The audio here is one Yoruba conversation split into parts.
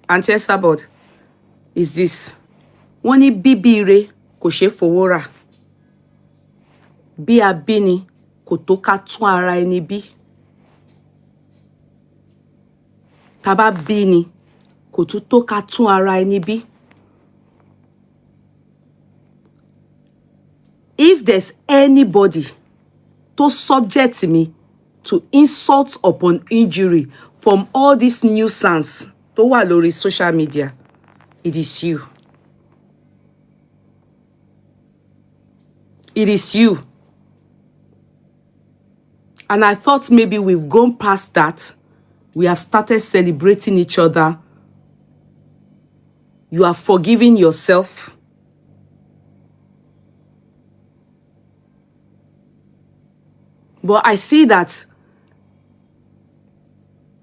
Auntie Esabod, is this. Wọ́n ní bíbí ire kò ṣe fowó rà. Bí a bí ni kò tó ká tún ara ẹni bí. Tá bá bí ni kò tún tó ká tún ara ẹni bí. If there's anybody to subject me to insult upon injury from all these nuisance tó wà lórí social media, it is you. It is you. And I thought maybe we've gone past that. We have started celebrating each other. You are forgiving yourself. But I see that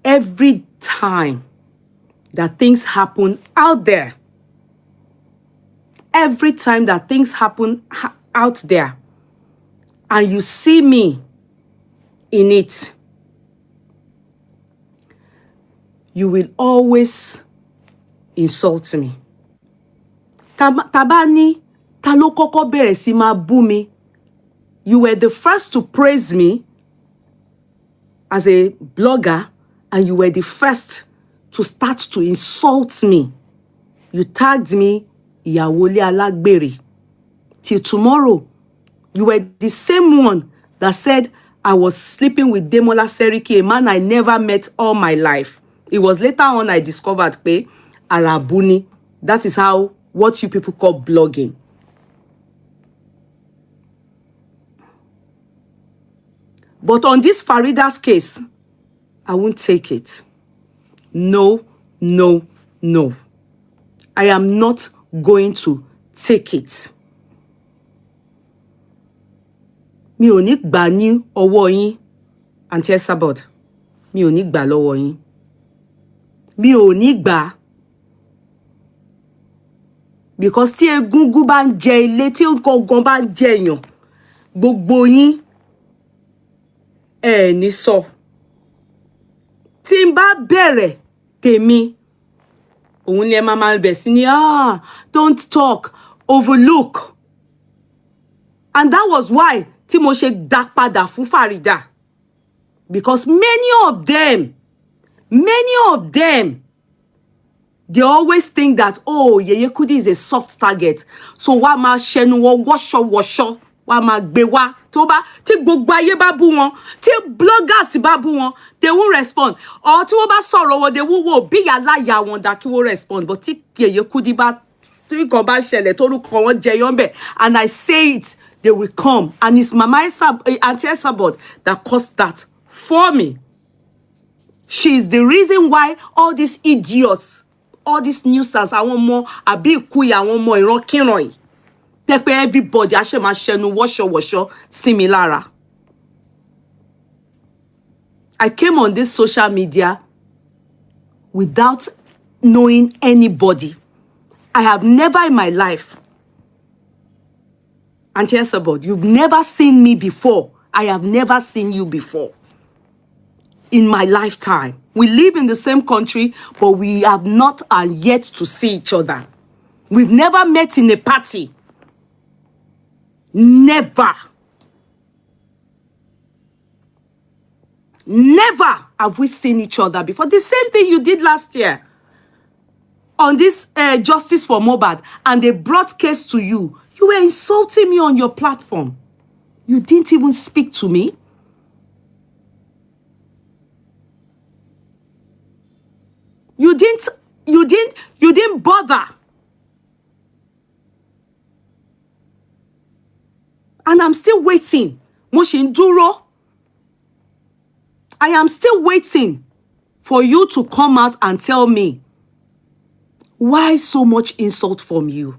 every time that things happen out there, every time that things happen out there, and you see me in it, you will always insult me. Tabani, talo koko bẹ̀rẹ̀ sí máa bú mi. You were the first to praise me as a blogger, and you were the first to start to insult me. You tagged me, ìyàwó ilé alágbèrè. Till tomorrow, you were the same one that said I was sleeping with Demola Seriki, a man I never met all my life. It was later on I discovered pé Arabuni. That is what you people call blogging. But on this Farida's case, I won't take it. No, no, no. I am not going to take it. Mi ò ní gbà ní ọwọ́ yín, Auntie Esabod. Mi ò ní gbà lọ́wọ́ yín. Mi ò ní gbà. Because tí egungun bá ń jẹ ilé, tí nǹkan bá ń jẹ èèyàn, gbogbo yín ní sọ. Tí n bá bẹ̀rẹ̀ tèmi, òun ni ẹ máa bẹ̀ sí ní, don't talk, overlook. And that was why tí mo ṣe dá padà fún Farida. Because many of them, they always think that, oh, Yeye Kudi is a soft target. So wá máa ṣẹnu wọ wọ́ṣọwọ́ṣọ, wá máa gbé wá. Tí gbogbo ayé bá bú wọn, tí bloggers bá bú wọn, they won't respond. Or tí wọ́n bá sọ̀rọ̀ wọn, they won't wo bí aláya wọn dá kí wọ́n respond. But tí Yeye Kudi bá, tí kò bá ṣẹlẹ̀, tórúkọ wọn jẹyọ ńbẹ̀, and I say it, they will come. And it's Mama Auntie Esabod that caused that for me. She is the reason why all these idiots, all these nuisance, àwọn ọmọ àbí ìkúyà, àwọn ọmọ ìrankíran yìí, tẹ́ pé everybody àṣẹ máa ṣẹnu wọ́ṣọwọ́ṣọ sí mi lára. I came on this social media without knowing anybody. I have never in my life, Auntie Esabod, you've never seen me before. I have never seen you before. In my lifetime. We live in the same country, but we have not yet to see each other. We've never met in a party. Never. Never have we seen each other before. The same thing you did last year on this Justice for Mohbad, and they brought case to you. You were insulting me on your platform. You didn't even speak to me. You didn't bother. And I'm still waiting. Mo ṣì ń dúró. I am still waiting for you to come out and tell me why so much insult from you.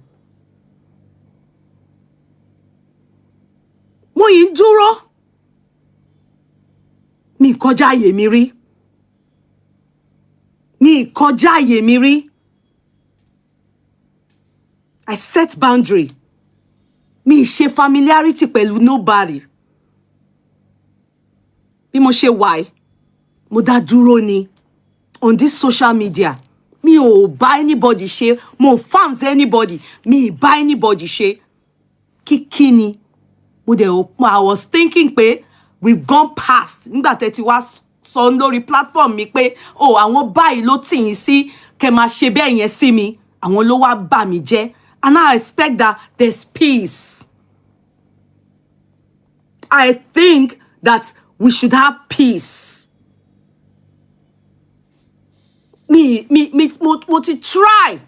Mo yìí ń dúró. Mi kọjá àyè mi rí. Mi kọjá àyè mi rí. I set boundary. Mi ṣe familiarity pẹ̀lú nobody. Bí mo ṣe wà, mo dá dúró ni on this social media. Mi ò bá anybody ṣe, mo farms anybody, mi bá anybody ṣe. Kíkí ni. I was thinking pé we've gone past. Nígbà tẹ́ ti wá sọ lórí platform mi pé oh àwọn báyìí ló tì yín sí kẹ́ máa ṣe bẹ́ẹ̀ yẹn sí mi. Àwọn ló wá bà mí jẹ́. And I expect that there's peace. I think that we should have peace. Mo ti try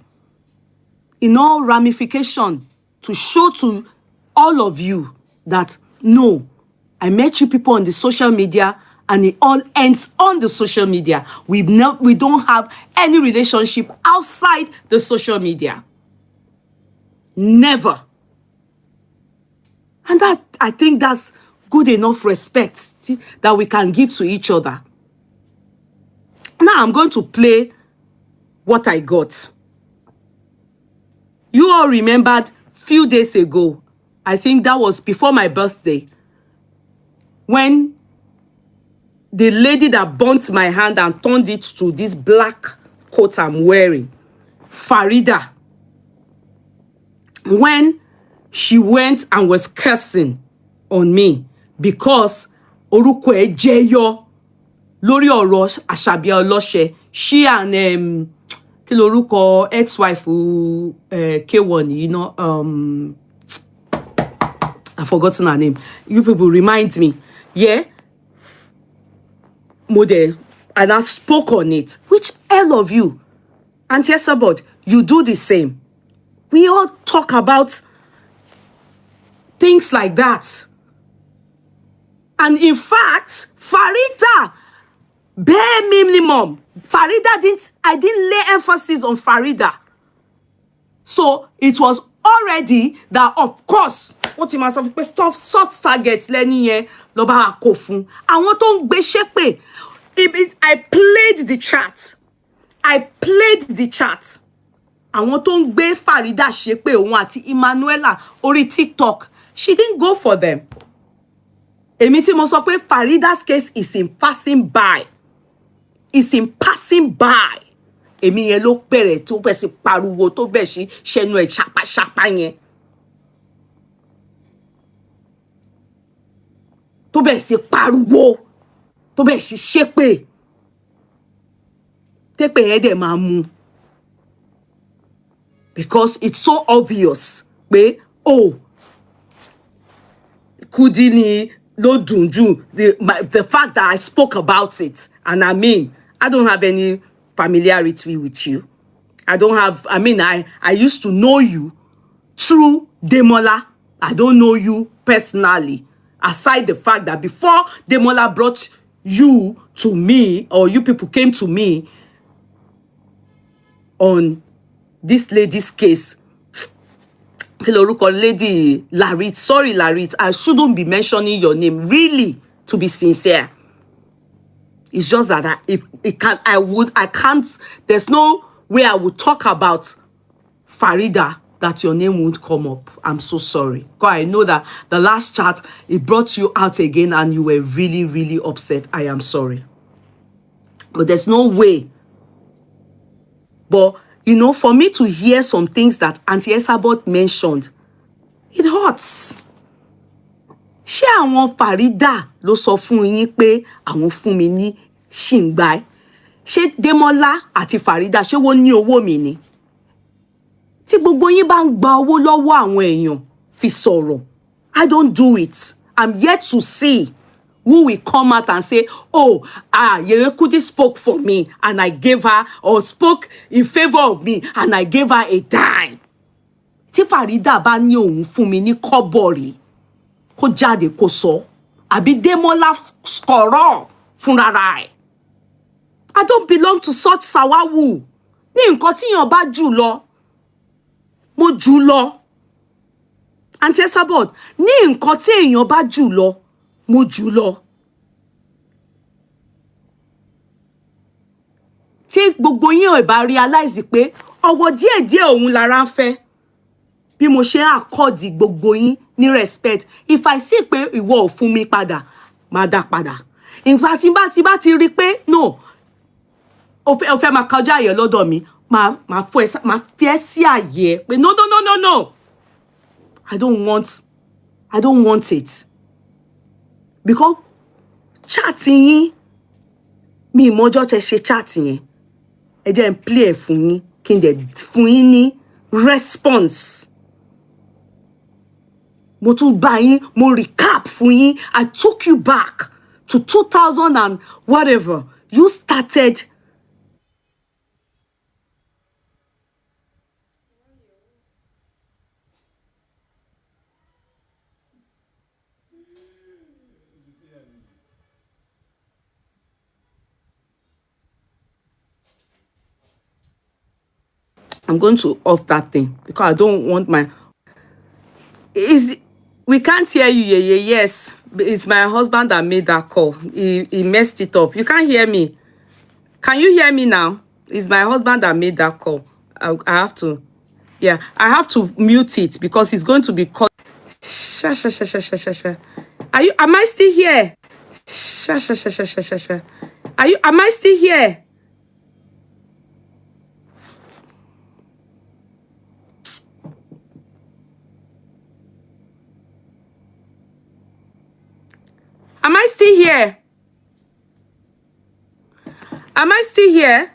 in all ramification to show to all of you that no, I met you people on the social media and it all ends on the social media. We don't have any relationship outside the social media. Never. And that, I think that's good enough respect that we can give to each other. Now I'm going to play what I got. You all remembered few days ago, I think that was before my birthday, when the lady that burnt my hand and turned it to this black coat I'm wearing, Farida, when she went and was cursing on me because orúkọ ẹ̀ jẹyọ lórí ọ̀rọ̀ Àṣàbí Ọlọ́ṣẹ, she and kí lorúkọ ex-wife K1, you know, I've forgotten her name. You people remind me. Yeah? Model. And I spoke on it. Which all of you, Auntie Esabod, you do the same. We all talk about things like that. And in fact, Farida, bare minimum, I didn't lay emphasis on Farida. So it was already that, of course, what you must have stuff soft targets lenny loba kofun. I want to be shepe. I played the chat. I want to be Farida shepe òun àti Emmanuela ori TikTok. She didn't go for them. Èmi tí mo sọ pé Farida's case is in passing by. It's in passing by. Èmi yẹn ló bẹ̀rẹ̀ tó bẹ̀ sí pariwo tó bẹ̀ sí ṣẹnu ẹ̀ ṣàpàṣàpà yẹn. Tó bẹ̀ sí pariwo. Tó bẹ̀ sí ṣépè. Tépè yẹn dẹ̀ máa mú. Because it's so obvious pé oh Kudi ni ló dùn jù, the fact that I spoke about it, and I mean I don't have any familiarity with you. I used to know you through Demola. I don't know you personally. Aside the fact that before Demola brought you to me, or you people came to me on this lady's case, Lady Larit. Sorry, Larit, I shouldn't be mentioning your name, really, to be sincere. It's just that I can't, there's no way I would talk about Farida that your name won't come up. I'm so sorry. Because I know that the last chat, it brought you out again and you were really, really upset. I am sorry. But there's no way. But, you know, for me to hear some things that Auntie Esabod mentioned, it hurts. Ṣé àwọn Farida ló sọ fún yín pé àwọn fún mi ní ṣìngbáy? Ṣé Demola àti Farida ṣé wọ́n ní owó mi ni? Tí gbogbo yín bá ń gba owó lọ́wọ́ àwọn èèyàn fi sọ̀rọ̀. I don't do it. I'm yet to see who will come out and say, oh, Yeye Kudi spoke for me and I gave her, or spoke in favor of me and I gave her a dime. Tí Farida bá ní òun fún mi ní kọ́bọ̀ rí, kó jáde kó sọ. Àbí Demola sọ̀rọ̀ fúnra rẹ̀. I don't belong to such sawawu. Ní nǹkan tí yàn bá jù lọ, mo jù lọ. Auntie Esabod, ní nǹkan tí èèyàn bá jù lọ, mo jù lọ. Tí gbogbo yín ò bá realize pé ọwọ́ díẹ̀díẹ̀ òun lára ń fẹ́. Bí mo ṣe accord gbogbo yín ní respect. If I see pé ìwọ ò fún mi padà, máa dá padà. In fact, tí bá ti rí pé no, ó fẹ́ máa kọjá àyè lọ́dọ̀ mi, my voice, my fear here. But no. I don't want it. Because chatting me mojo te chatting e then play fún yín kin de fún yín ní response. Mo tún bá yín, mo recap fún yín. I took you back to 2000 and whatever. You started. I'm going to off that thing because I don't want my... We can't hear you, Yeye. Yes, it's my husband that made that call. He messed it up. You can't hear me. Can you hear me now? It's my husband that made that call. I have to... Yeah, I have to mute it because it's going to be called... Am I still here? Am I still here? Am I still here? Am I still here?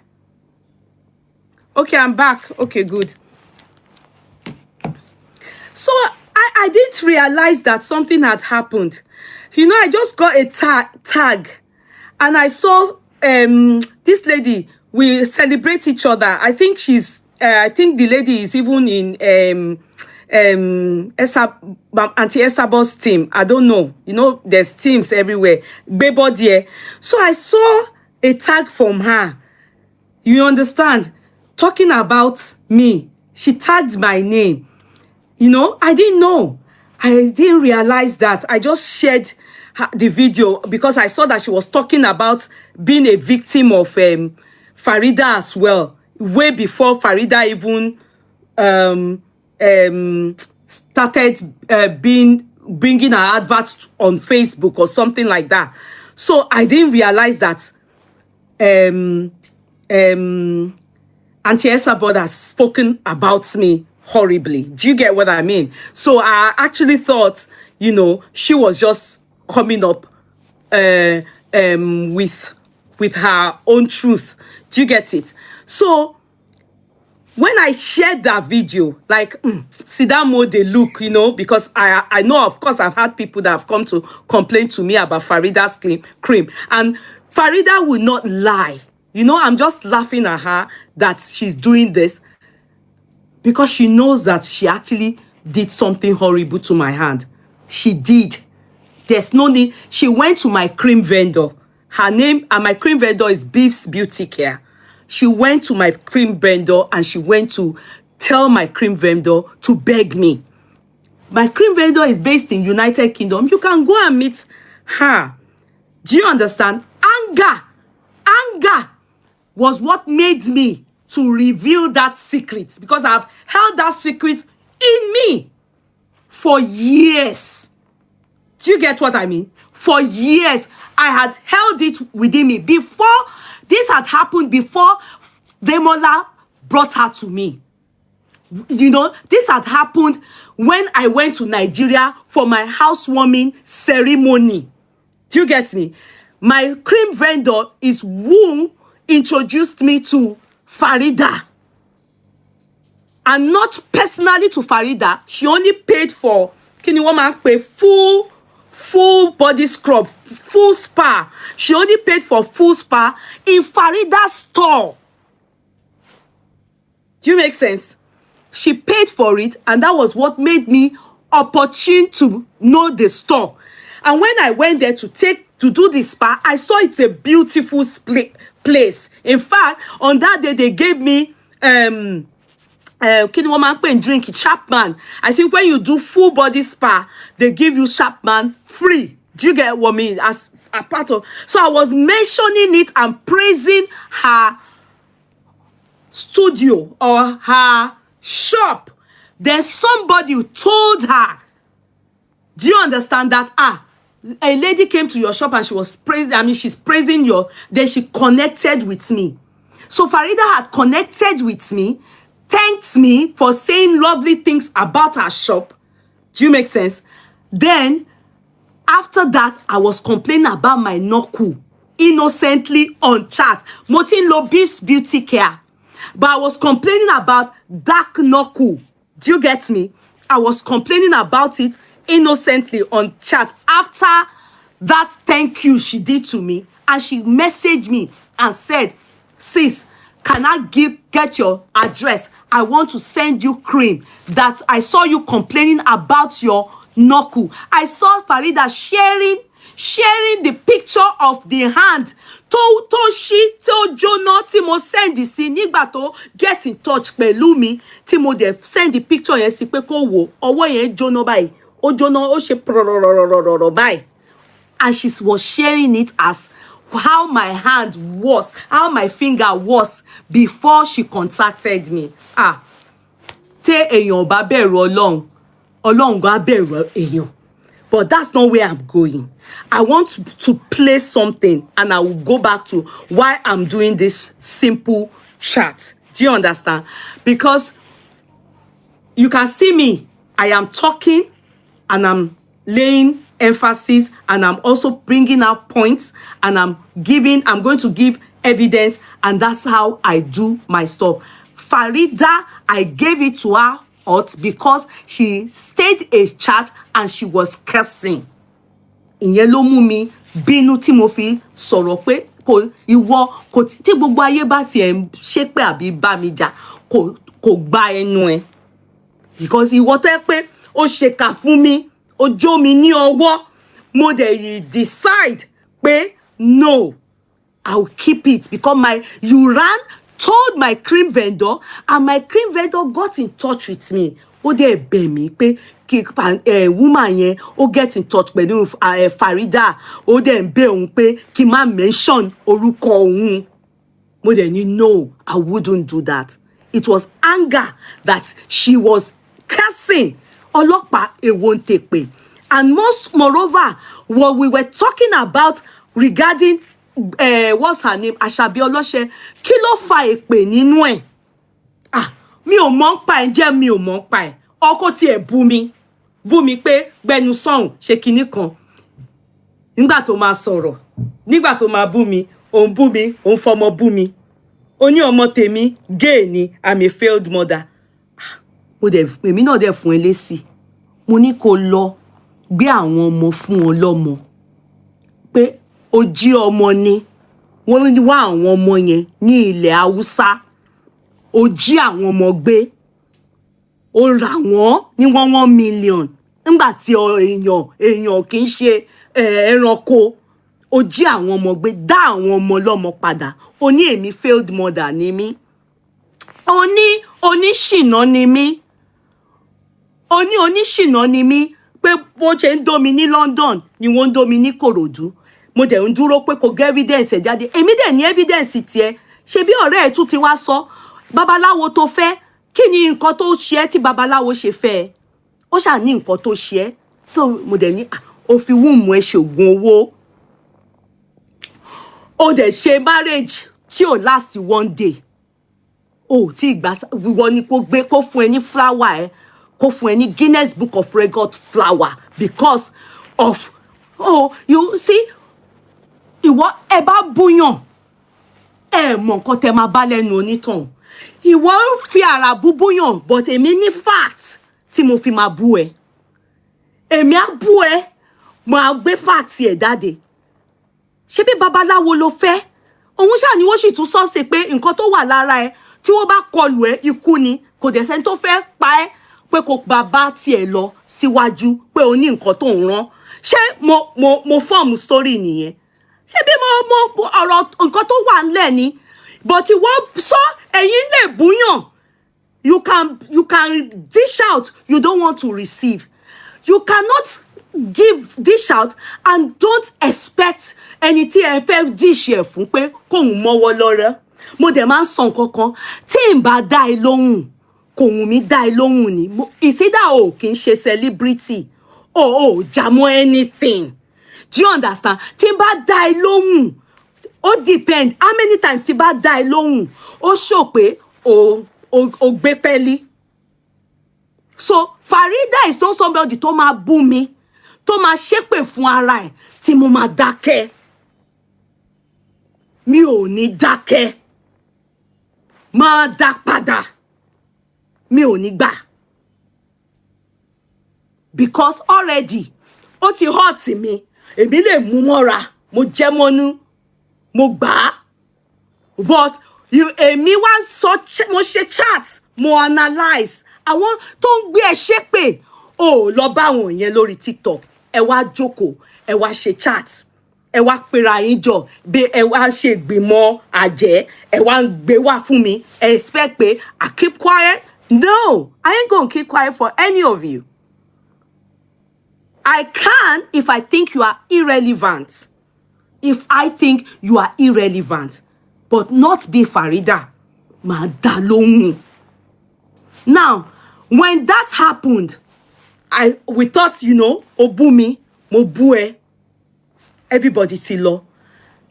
Okay, I'm back. Okay, good. So I didn't realize that something had happened. You know, I just got a tag and I saw this lady. We celebrate each other. I think she's I think the lady is even in Auntie Esabod's team. I don't know. You know, there's teams everywhere. Bebodie. So I saw a tag from her. You understand? Talking about me. She tagged my name. You know, I didn't know. I didn't realize that. I just shared the video because I saw that she was talking about being a victim of Farida as well. Way before Farida even started bringing her adverts on Facebook or something like that. So I didn't realize that Auntie Esabod has spoken about me horribly. Do you get what I mean? So I actually thought, you know, she was just coming up with her own truth. Do you get it? So when I shared that video, like, see that mode they look, you know, because I know, of course, I've had people that have come to complain to me about Farida's cream. And Farida will not lie. You know, I'm just laughing at her that she's doing this because she knows that she actually did something horrible to my hand. She did. There's no need. She went to my cream vendor. Her name, and my cream vendor is Beef's Beauty Care. She went to my cream vendor and she went to tell my cream vendor to beg me. My cream vendor is based in United Kingdom. You can go and meet her. Do you understand? Anger was what made me to reveal that secret, because I've held that secret in me for years. Do you get what I mean? For years, I had held it within me. Before this had happened, before Demola brought her to me. You know, this had happened when I went to Nigeria for my housewarming ceremony. Do you get me? My cream vendor is who introduced me to Farida. And not personally to Farida. She only paid for, can you woman pay full body scrub, full spa. She only paid for full spa in Farida's store. Do you make sense? She paid for it, and that was what made me opportune to know the store. And when I went there to do the spa, I saw it's a beautiful place. In fact, on that day they gave me can woman pay and drink it, Chapman. I think when you do full body spa, they give you Chapman free. Do you get what I mean? As a part of, so I was mentioning it and praising her studio or her shop. Then somebody told her, do you understand that? A lady came to your shop and she was praising, I mean, she's praising your, then she connected with me. So Farida had connected with me, thanked me for saying lovely things about her shop. Do you make sense? Then, after that, I was complaining about my knuckle innocently on chat. Motin Lo Beef's Beauty Care. But I was complaining about dark knuckle. Do you get me? I was complaining about it innocently on chat after that thank you she did to me. And she messaged me and said, sis, can I get your address? I want to send you cream that I saw you complaining about your knuckle. I saw Farida sharing the picture of the hand to Jonah tí mo send sí nígbà tó get in touch pẹ̀lú mi tí mo dẹ̀ send the picture yẹn sí pé kó wò ọwọ́ yẹn jóná báyìí ó jóná ó ṣe prororororo báyìí, and she was sharing it as how my hand was, how my finger was before she contacted me. Tẹ́ èèyàn bá bẹ̀rù Ọlọ́run, Ọlọ́run gan á bẹ̀rù èèyàn. But that's not where I'm going. I want to play something and I will go back to why I'm doing this simple chat. Do you understand? Because you can see me. I am talking and I'm laying emphasis and I'm also bringing out points and I'm going to give evidence, and that's how I do my stuff. Farida, I gave it to her because she stayed a chat and she was cursing. Ìyẹn ló mú mi bínú tí mo fi sọ̀rọ̀ pé tí gbogbo ayé bá tiẹ̀ ṣépè àbí bá mi jà kò gba ẹnu ẹ̀. Because ìwọ tó pé ó ṣèkà fún mi, ó jó mi ní ọwọ́, mo dẹ̀ decide pé no, I will keep it because you told my cream vendor, and my cream vendor got in touch with me. Ó dẹ̀ bẹ̀ mí pé kí woman yẹn ó get in touch pẹ̀lú Farida. Ó dẹ̀ ń bẹ̀ òun pé kí má mention orúkọ òun. Mo dẹ̀ ní no, I wouldn't do that. It was anger that she was cursing. Ọlọ́pàá èwo ń tèpè. And moreover, what we were talking about regarding what's her name? Asabi Olose. Kí ló fa èpè nínú ẹ̀? Mi ò mọ̀ pa ẹ̀ jẹ́ mi ò mọ̀ pa ẹ̀. Ọkọ tí ẹ̀ bú mi pé gbẹnu sọ̀hún ṣe kinní kan. Nígbà tó máa sọ̀rọ̀, nígbà tó máa bú mi, òun fọmọ bú mi. Ó ní ọmọ tèmi gay ni, I'm a failed mother. Èmi náà dẹ̀ fún ẹ lésì. Mo ní kó lọ gbé àwọn ọmọ fún wọn lọ́mọ. Pé ó jí ọmọ ni. Wọ́n wá àwọn ọmọ yẹn ní ilẹ̀ Haúsá. Ó jí àwọn ọmọ gbé. Ó rà wọ́n ní 1 million. Nígbà tí èèyàn kì í ṣe ẹranko. Ó jí àwọn ọmọ gbé, dá àwọn ọmọ lọ́mọ padà. Ó ní èmi failed mother ni mí. Ó ní oníṣìnà ni mí. Ó ní oníṣìnà ni mí. Pé bó ṣe ń dómi ní London ni wọ́n ń dómi ní Kòròdú. Mo dẹ̀ ń dúró pé kò gẹ́ evidence ẹ̀ jáde. Èmi dẹ̀ ní evidence tiẹ̀. Ṣé bí ọ̀rẹ́ ẹ̀ tún ti wá sọ, babaláwo tó fẹ́, kí ni nǹkan tó ṣe ẹ́ tí babaláwo ṣe fẹ́ ẹ? Ó ṣà ní nǹkan tó ṣe ẹ́. Tó mo dẹ̀ ní ó fi wúùmù ẹ ṣe ògùn owó. Ó dẹ̀ ṣe marriage tí ò last 1 day. Ó tí ìgbà wíwọ ni kó fún ẹ ní flower ẹ. Kó fún ẹ ní Guinness Book of Record flower because of you see, ìwọ ẹ bá búyàn ẹ mọ̀ nǹkan tẹ́ máa bá lẹ́nu onítàn. Ìwọ ń fi ara búyàn, but èmi ní fact tí mo fi máa bú ẹ. Èmi á bú ẹ, mo á gbé fact ẹ jáde. Ṣé bí babaláwo ló fẹ́? Òun ṣáà ni wọ́n sì tún sọ ṣe pé nǹkan tó wà lára ẹ tí wọ́n bá kọlù ẹ ikú ni. Kò dẹ̀ sẹ́ni tó fẹ́ pa ẹ́ pé kò bàbá tiẹ̀ lọ síwájú pé o ní nǹkan tó ń rán. Ṣé mo form story nìyẹn? Ṣé bí mo ọ̀rọ̀ nǹkan tó wà ńlẹ̀ ni? But ìwọ sọ ẹ̀yin lè búyàn. You can dish out, you don't want to receive. You cannot dish out and don't expect ẹni tí ẹ fẹ́ dish ẹ̀ fún pé kóhun mọ́wọ́ lọ́rẹ́. Mo dẹ̀ máa ń sọ nǹkan kan tí n bá dá ẹ lóhùn. Kò wù mí dá ẹ lóhùn ni. Ìsídà ò kì í ṣe celebrity. Jàmọ́ anything. Do you understand? Tí n bá dá ẹ lóhùn, Ó depend how many times tí bá dá ẹ lóhùn. Ó show pé o gbé pẹ́lí. So Farida is not somebody tó máa bú mi, tó máa ṣépè fún ara ẹ̀ tí mo máa dákẹ́. Mi ò ní dákẹ́. Máa dá padà. Mi ò ní gbà. Because already ó ti hurt mi. Èmi lè mú mọ́ra. Mo jẹ́ mọ́nú. Mo gbà á. But èmi wá mo ṣe chat. Mo analyse. Àwọn tó ń gbé ẹ ṣépè. Ó lọ bá wọn yẹn lórí TikTok. Ẹ wá jókòó. Ẹ wá ṣe chat. Ẹ wá pera yín jọ. Ẹ wá ṣe ìgbìmọ̀ àjẹ́. Ẹ wá ń gbé wá fún mi. Ẹ expect pé I keep quiet? No, I ain't gonna keep quiet for any of you. I can if I think you are irrelevant. If I think you are irrelevant. But not be Farida. Ma dá lóhùn. Now, when that happened, we thought, ó bú mi, mo bú ẹ. Everybody ti lọ.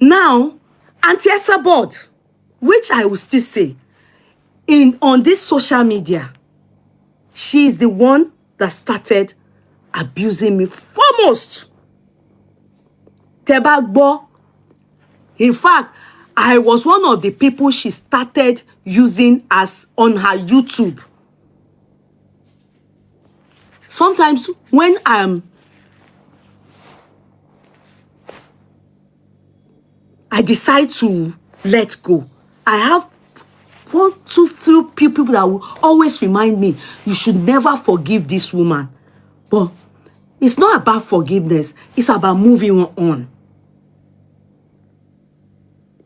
Now, Auntie Esabod, which I will still say, on this social media, she is the one that started abusing me foremost. Tẹ́ bá gbọ́. In fact, I was one of the people she started using as on her YouTube. Sometimes when I decide to let go, I have 1, 2, 3 people that will always remind me, you should never forgive this woman. But it's not about forgiveness. It's about moving on.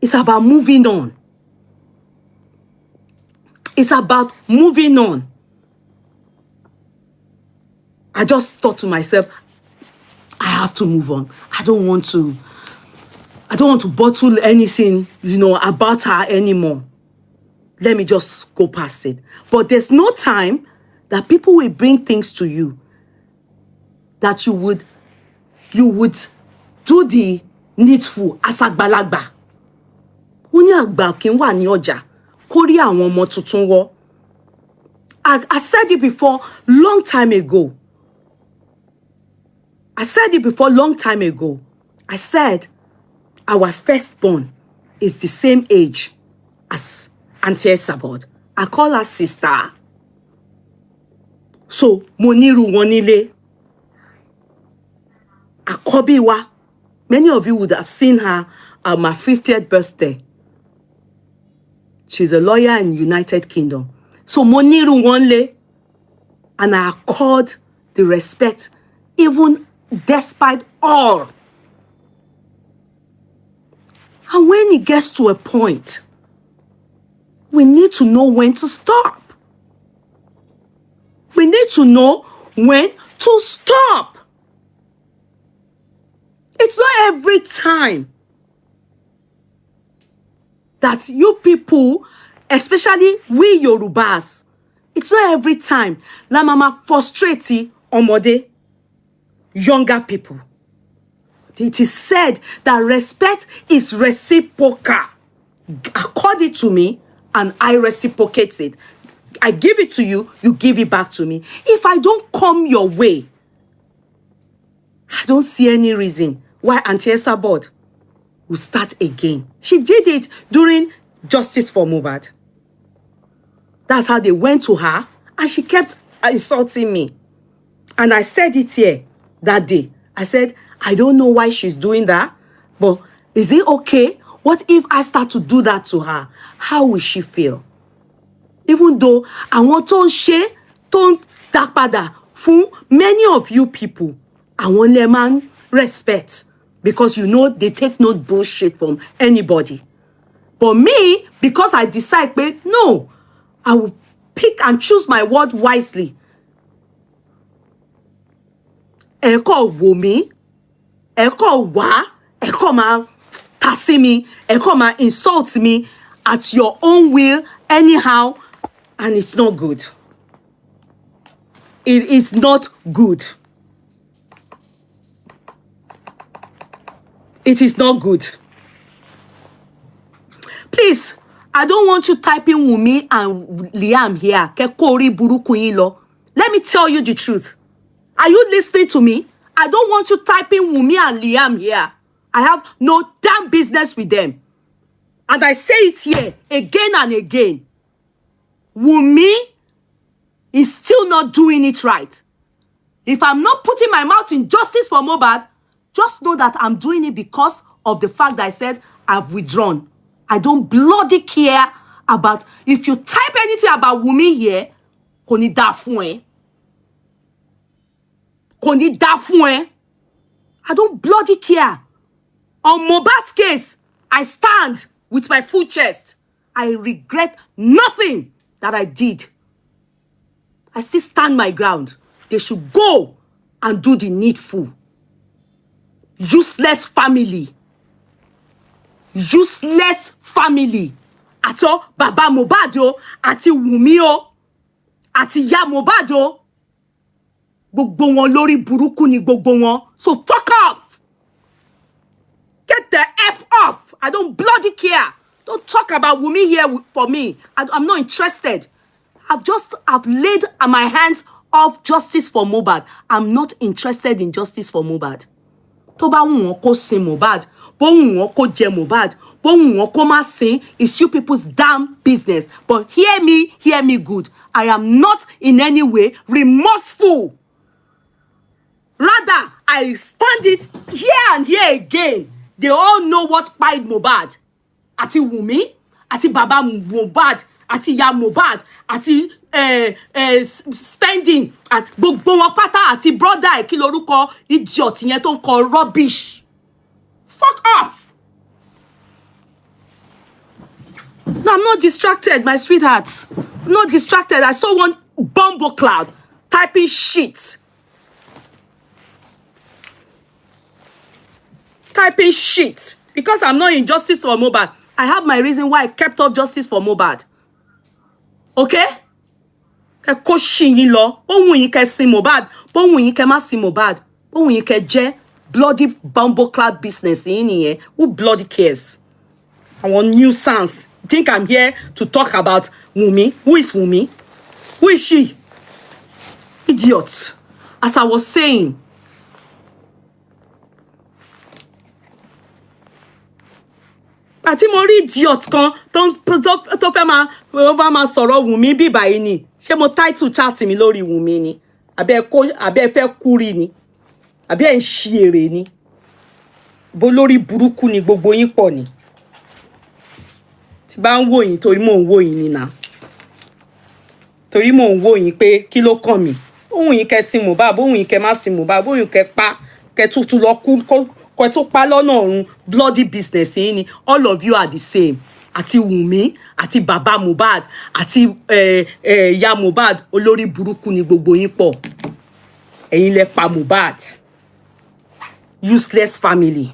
It's about moving on. It's about moving on. I just thought to myself, I have to move on. I don't want to bottle anything, about her anymore. Let me just go past it. But there's no time that people will bring things to you that you would do the needful as àgbàlagbà. Ó ní àgbà kì í wà ní ọjà kó rí àwọn ọmọ tuntun wọ́. I said it before long time ago. I said our firstborn is the same age as Auntie Esabod. I call her sister. So, mo níru wọn nílé. Àkọ́bí wa. Many of you would have seen her at my 50th birthday. She's a lawyer in United Kingdom. So, mo níru wọn nílé. And I accord the respect even despite all. And when it gets to a point, we need to know when to stop. We need to know when to stop. It's not every time that you people, especially we Yorubas, it's not every time la mama frustrate omode, younger people. It is said that respect is reciprocal. Accord it to me, and I reciprocate it. I give it to you, you give it back to me. If I don't come your way, I don't see any reason why Auntie Esabod will start again. She did it during Justice for Mohbad. That's how they went to her, and she kept insulting me. And I said it here that day. I said, I don't know why she's doing that, but is it okay? What if I start to do that to her? How will she feel? Even though I want to share, don't dá padà fún many of you people, I want them man respect, because they take no bullshit from anybody. But me, because I decide, no, I will pick and choose my word wisely. Ẹ kò wò mí, ẹ kò wá, ẹ kò máa ta sí mi, ẹ kò máa insult me at your own will, anyhow, and it's not good. It is not good. It is not good. Please, I don't want you typing Wunmi and Liam here. Kekori buruku yin lo. Let me tell you the truth. Are you listening to me? I don't want you typing Wunmi and Liam here. I have no damn business with them. And I say it here again and again. Wunmi is still not doing it right. If I'm not putting my mouth in justice for Mohbad, just know that I'm doing it because of the fact that I said I've withdrawn. I don't bloody care about, if you type anything about Wunmi here, kò ní dá fún ẹ. Kò ní dá fún ẹ. I don't bloody care. On Mohbad's case, I stand with my full chest. I regret nothing that I did. I still stand my ground. They should go and do the needful. Useless family. Useless family. Ato Baba Mohbad o, àti Wunmi o, àti Ìyá Mohbad o. Gbogbo wọn lórí burúkú ni gbogbo wọn. So fuck off. Get the F off. I don't bloody care. Don't talk about Wunmi here for me. I'm not interested. I've laid my hands off justice for Mohbad. I'm not interested in justice for Mohbad. Tó bá wù wọ́n kó sin Mohbad, bó wù wọ́n kó jẹ Mohbad, bó wù wọ́n kó má sin, it's you people's damn business. But hear me good. I am not in any way remorseful. Rather, I stand it here and here again. They all know what pied Mohbad. Àti Wunmi, àti Baba Mohbad, àti Ìyá Mohbad, àti spending, gbogbo wọn pátá, àti brother kí lorúkọ idiot yẹn tó ń kọ rubbish. Fuck off. No, I'm not distracted, my sweetheart. I'm not distracted. I saw one bumble cloud typing shit. Typing shit. Because I'm not in justice for Mohbad. I have my reason why I kept up justice for Mohbad. Okay? Ke ko shin yin lo. Bo wun yin ke sin Mohbad. Bo wun yin ke ma sin Mohbad. Bo wun yin ke je bloody bumbleclad business yin here. Who bloody cares? I want nuisance. You think I'm here to talk about Wunmi? Who is Wunmi? Who is she? Idiot. As I was saying, àti mo rí idiot kan tó fẹ́ máa sọ̀rọ̀ Wunmi bí báyìí ni. Ṣé mo title chat mi lórí Wunmi ni? Àbí fẹ́ kúri ni? Àbí ẹ̀ ń ṣi èrè ni? Bó lórí burúkú ni gbogbo yín pọ̀ ni. Tí bá ń wò yín torí mò ń wò yín ni na. Torí mò ń wò yín pé kí ló kàn mí? Bóhun yín kẹ́ sin Mohbad, bóhun yín kẹ́ má sin Mohbad, bóhun yín kẹ́ pa, kẹ́ tútù lọ kú kọ́ tó pa lọ́nà ọ̀run bloody business yín ni. All of you are the same. Àti Wunmi, àti Baba Mohbad, àti Ìyá Mohbad, olórí burúkú ni gbogbo yín pọ̀. Ẹ̀yin lẹ pa Mohbad. Useless family.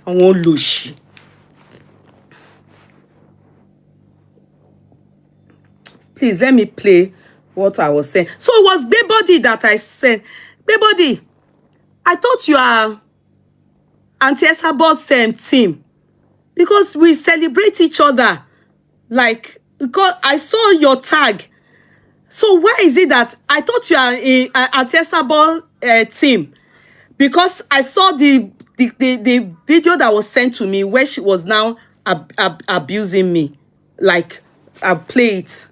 Àwọn olòṣì. Please let me play what I was saying. So it was Baybody that I said. Baybody, I thought you are Auntie Esabod's team. Because we celebrate each other. Like, because I saw your tag. So why is it that I thought you are in Auntie Esabod's team? Because I saw the video that was sent to me where she was now abusing me. Like, I'll play it.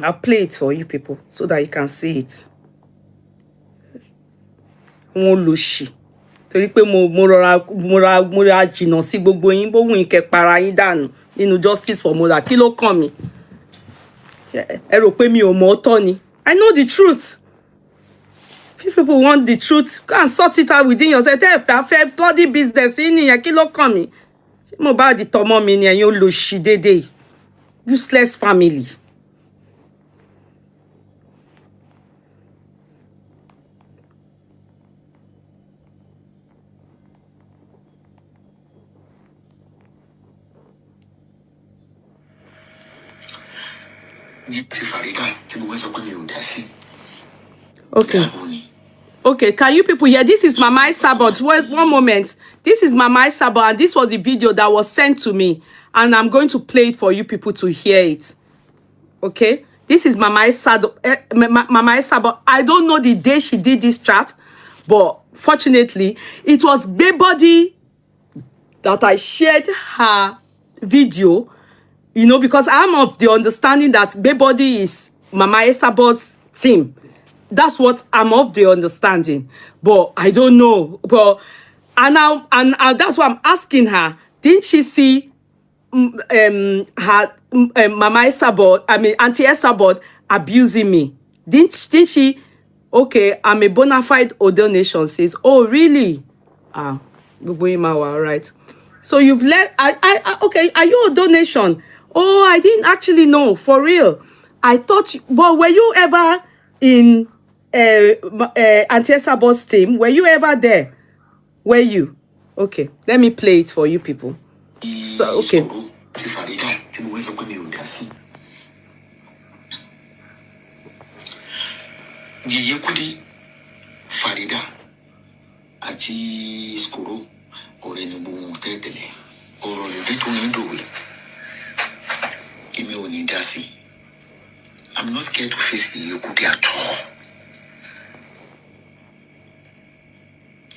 I'll play it for you people so that you can see it. Wọ́n lò ṣì. Torí pé mo rọra jìnnà sí gbogbo yín bó wù yín kẹ́ para yín dànù nínú justice for Mohbad. Kí ló kàn mí? Ẹ rò pé mi ò mọ̀ ọ̀tọ̀ ni. I know the truth. If people want the truth, go and sort it out within yourself. Tẹ́ ẹ bá fẹ́ bloody business yín nìyẹn, kí ló kàn mí? Ṣé Mohbad tọmọ mi ni ẹ̀yin ó lò ṣì dédé? Useless family. Okay. Okay, can you people hear? This is Mama Esabod. One moment. This is Mama Esabod, and this was the video that was sent to me. And I'm going to play it for you people to hear it. Okay? This is Mama Esabod. Mama Esabod. I don't know the day she did this chat, but fortunately, it was Baybody that I shared her video, you know, because I'm of the understanding that Baybody is Mama Esabod's team. That's what I'm of the understanding, but I don't know. But and now and that's why I'm asking her. Didn't she see her Mama Esabod? I mean Auntie Esabod abusing me? Didn't she? Okay, I'm a bona fide Odo Nation. Says, oh really? Ah, all right. So you've let okay. Are you Odo Nation? Oh, I didn't actually know, for real. I thought. But were you ever in Auntie Esabod's team? Were you ever there? Were you? Okay, let me play it for you people. So okay. Yeye Kudi Farida ati skoro ore ni bu tetele oro le bitu ni ndowe imi oni dasi. I'm not scared to face Yeye Kudi at all.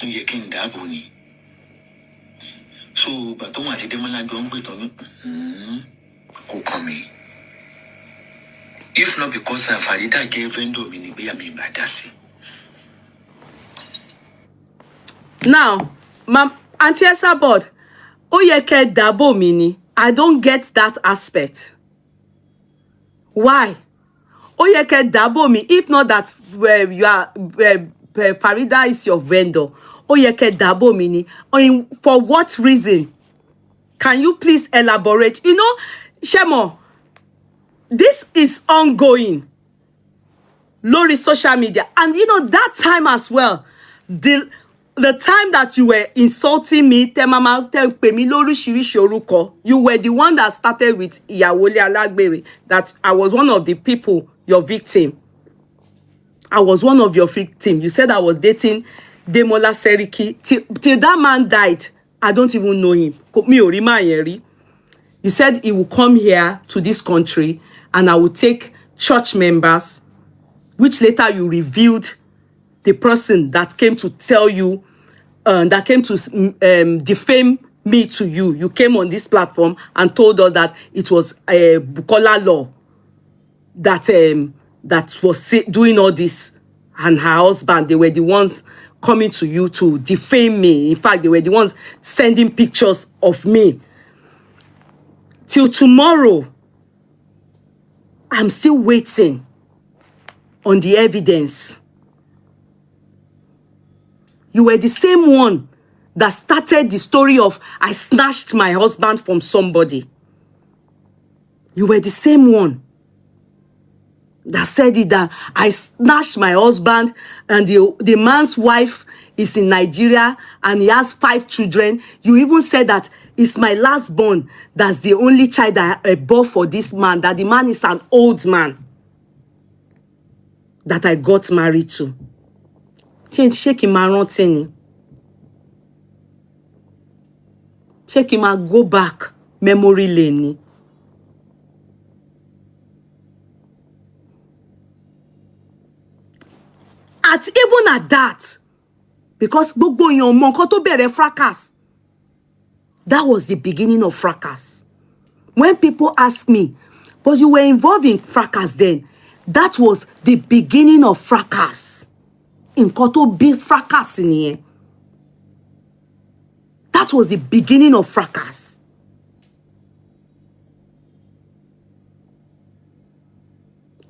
Ye king da boni. So but don't want to demola jo ngbe ton ko come. If not because Farida gave vendor me be ya me badasi. Now, Auntie Esabod, oyeke dabo mini. I don't get that aspect. Why? Oyeke dabo mi. If not that you are Farida is your vendor. Oyeke dabo mini. For what reason? Can you please elaborate? You know, Shemo, this is ongoing. Lori social media. And you know, that time as well, the time that you were insulting me, you were the one that started with Iyawole Alagbere, that I was one of the people, your victim. I was one of your victims. You said I was dating Demola Seriki. Till that man died, I don't even know him. You said he will come here to this country and I will take church members, which later you revealed the person that came to tell you, that came to defame me to you. You came on this platform and told us that it was Bukola Law that that was doing all this, and her husband, they were the ones coming to you to defame me. In fact, they were the ones sending pictures of me. Till tomorrow, I'm still waiting on the evidence. You were the same one that started the story of I snatched my husband from somebody. You were the same one that said it, that I snatched my husband and the man's wife is in Nigeria and he has 5 children. You even said that it's my last born. That's the only child that I bore for this man, that the man is an old man that I got married to. Shake him around. Shake him, go back memory lane. Even at that, because gbogbo yon mọ nǹkan tó bẹ̀rẹ̀ fracas, that was the beginning of fracas. When people ask me, but you were involved in fracas then, that was the beginning of fracas. Nǹkan tó bí fracas nìyẹn. That was the beginning of fracas.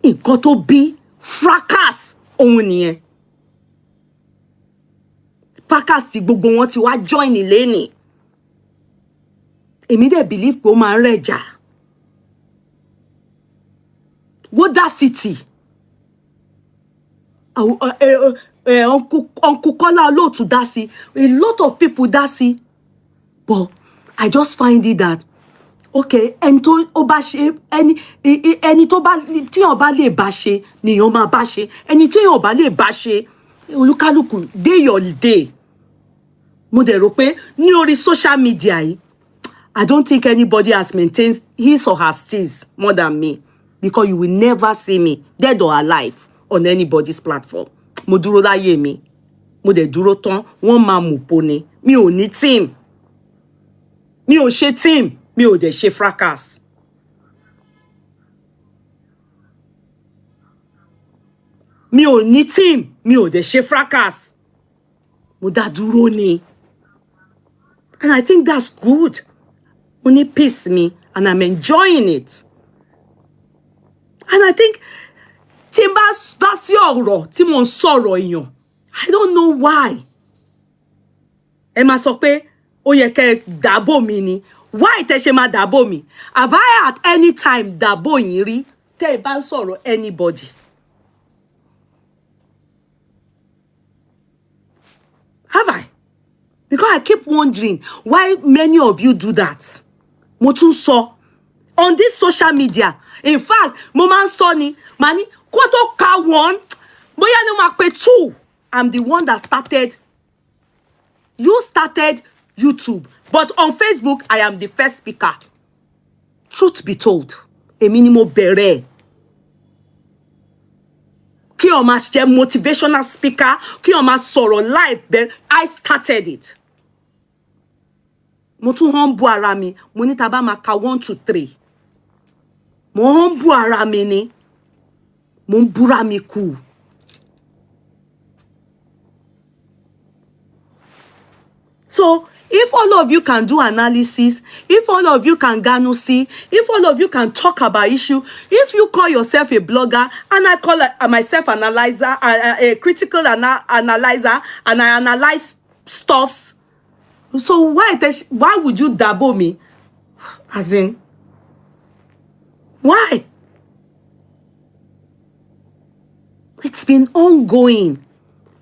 Nǹkan tó bí fracas òun nìyẹn. Fracas tí gbogbo wọn ti wá join ilé ni. Èmi dẹ̀ believe pé ó máa ń rẹ̀jà. Woda City. Uncle Kola Olotu dá sí. A lot of people dá sí. But I just find it that, okay, ẹni tó bá ṣe, ẹni tó bá tí ó bá lè bá ṣe ni ó máa bá ṣe. Ẹni tí ó bá lè bá ṣe, Olúkálùkù, day your day. Mo dẹ̀ rò pé ní orí social media yìí, I don't think anybody has maintained his or her steez more than me, because you will never see me, dead or alive, on anybody's platform. Mo dúró láyé mi. Mo dẹ̀ dúró tán, wọ́n máa mú po ni. Mi ò ní team. Mi ò ṣe team. Mi ò dẹ̀ ṣe fracas. Mi ò ní team. Mi ò dẹ̀ ṣe fracas. Mo dá dúró ni. And I think that's good. Mo ní peace me, and I'm enjoying it. And I think tí n bá dá sí ọ̀rọ̀ tí mo ń sọ̀rọ̀ èèyàn, I don't know why. Ẹ máa sọ pé ó yẹ kẹ́ dàbò mi ni. Why tẹ́ ṣe máa dàbò mi? Have I at any time dàbò yín rí tẹ́ ẹ bá sọ̀rọ̀ anybody? Have I? Because I keep wondering why many of you do that. Mo tún sọ on this social media. In fact, mo máa ń sọ ni, màá ní kó tó ka one, bóyá ni mo máa pe two. I'm the one that started. You started YouTube. But on Facebook, I am the first speaker. Truth be told, èmi ni mo bẹ̀rẹ̀. Kí o máa ṣe motivational speaker, kí o máa sọ̀rọ̀ live, then I started it. Mo tún humble ara mi, mo ní tá bá máa ka 1 to 3. Mo humble ara mi ni, mo ń búra mi kù. So, if all of you can do analysis, if all of you can see, if all of you can talk about issue, if you call yourself a blogger, and I call myself analyzer, a critical analyzer, and I analyze stuffs, so why would you dabo me? As in, why? It's been ongoing.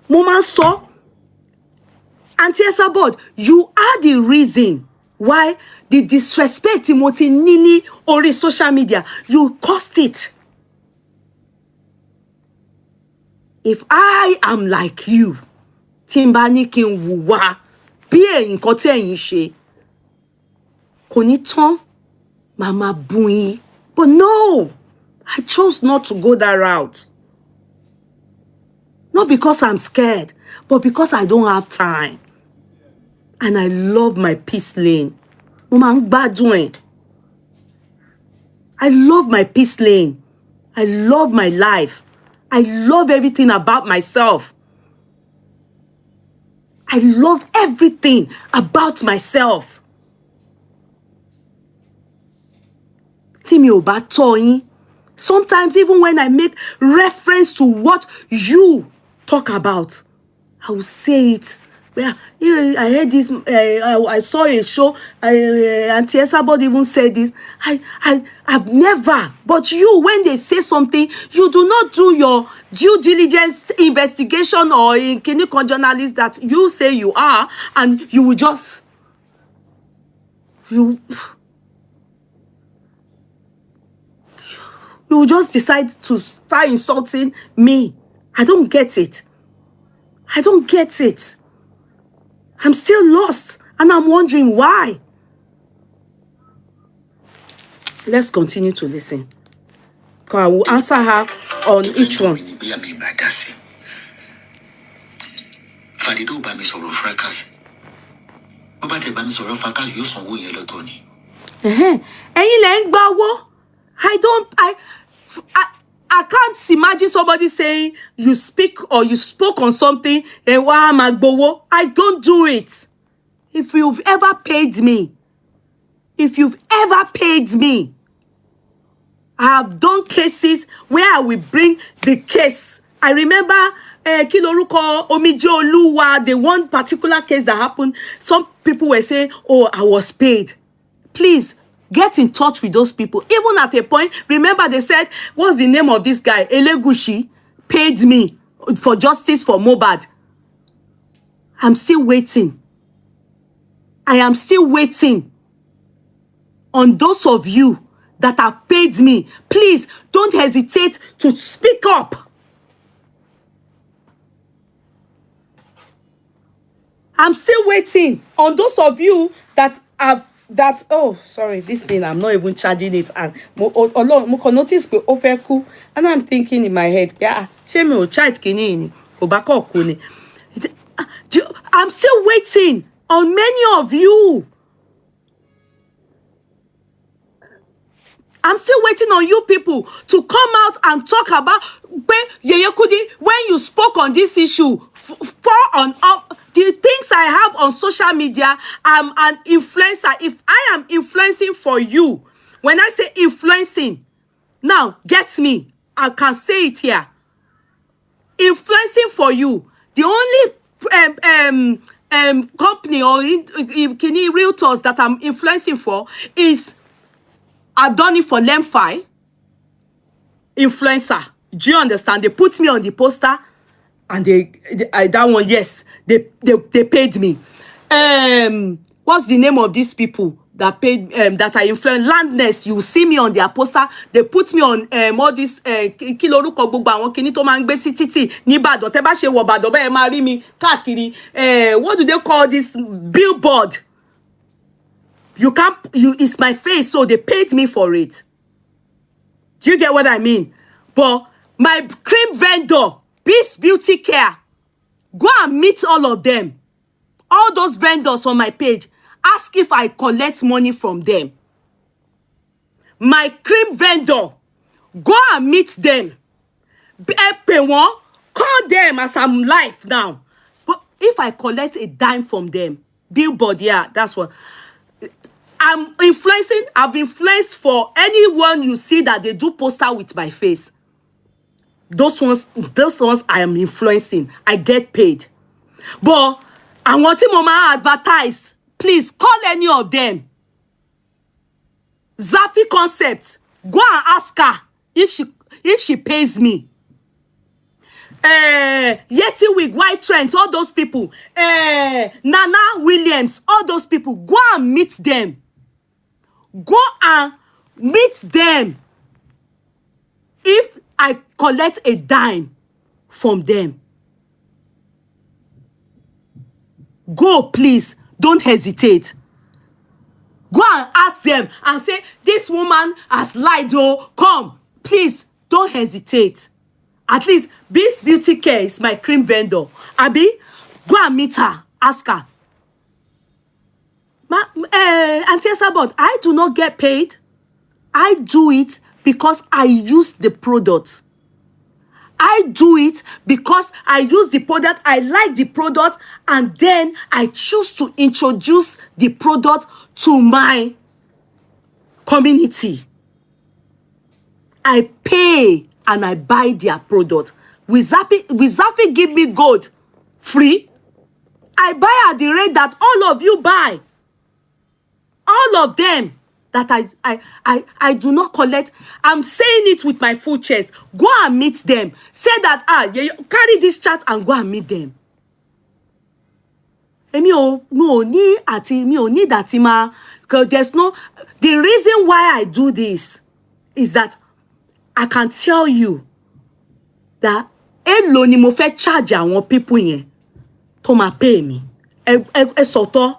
Mama saw. Auntie Esabod, you are the reason why the disrespect Timothy Nini or social media, you caused it. If I am like you, Timbani kin wuwa, bí ẹ̀yin nǹkan tí ẹ̀yin ṣe, kò ní tán, mama buyin. But no, I chose not to go that route. Not because I'm scared, but because I don't have time. And I love my peace lane. Mo máa ń gbádùn ẹ̀. I love my peace lane. I love my life. I love everything about myself. I love everything about myself. Tí mi ò bá tọ́ yín, sometimes even when I make reference to what you talk about, I will say it. Yeah, I heard this. I saw a show. Auntie Esabod even said this. I've never. But you, when they say something, you do not do your due diligence investigation or in clinical journalist that you say you are, and you will just you will just decide to start insulting me. I don't get it. I don't get it. I'm still lost, and I'm wondering why. Let's continue to listen. Because I will answer her on each one. I can't imagine somebody saying you speak or you spoke on something and I don't do it. If you've ever paid me, I have done cases where I will bring the case. I remember Kiloruko Omije Oluwa, the one particular case that happened. Some people were saying, oh, I was paid. Please, get in touch with those people. Even at a point, remember they said, what's the name of this guy? Elegushi paid me for justice for Mohbad. I'm still waiting. I am still waiting on those of you that have paid me. Please don't hesitate to speak up. I'm still waiting on those of you that have that. Oh, sorry, this thing, I'm not even charging it. And mo notice pe ó fẹ́ kú, and I'm thinking in my head, yeah, ṣé mi ò charge kini ni, kò bá kọ̀ kú ni. I'm still waiting on many of you. I'm still waiting on you people to come out and talk about Yeye Kudi, when you spoke on this issue, the things I have on social media. I'm an influencer. If I am influencing for you, when I say influencing, now get me, I can say it here. Influencing for you, the only company or realtors that I'm influencing for is, I've done it for Lemfi influencer. Do you understand? They put me on the poster, and that one, yes, they paid me. What's the name of these people that paid that I influenced? Landness, you see me on their poster. They put me on all this kí lorúkọ gbogbo àwọn kíní tó máa ń gbé sí títì ní Ìbàdàn. Tẹ́ bá ṣe wọ Ìbàdàn bẹ́ẹ̀ máa rí mi káàkiri. What do they call this? Billboard. It's my face, so they paid me for it. Do you get what I mean? But my cream vendor, Beast Beauty Care, go and meet all of them. All those vendors on my page, ask if I collect money from them. My cream vendor, go and meet them. Call them as I'm live now. But if I collect a dime from them, Billboard, yeah, that's what. I'm influencing. I've influenced for anyone you see that they do poster with my face. Those ones I am influencing. I get paid. But I want him to advertise. Please call any of them. Zappy Concept. Go and ask her if she pays me. Yeti Wig, White Trends, all those people. Nana Williams, all those people. Go and meet them. Go and meet them. If I collect a dime from them, go, please. Don't hesitate. Go and ask them and say, this woman has lied. Oh, come. Please, don't hesitate. At least, Beast Beauty Care is my cream vendor. Abi, go and meet her. Ask her. Auntie Esabod, I do not get paid. I do it because I use the product. I do it because I use the product. I like the product, and then I choose to introduce the product to my community. I pay and I buy their product. Will Zappy give me gold free? I buy at the rate that all of you buy. All of them that I do not collect. I'm saying it with my full chest. Go and meet them. Say that, carry this chat and go and meet them. Mi ò need that, because there's no, the reason why I do this is that I can tell you that èló ni mo fẹ́ charge àwọn people yẹn tó máa pay me. Ẹ sọ̀tọ̀.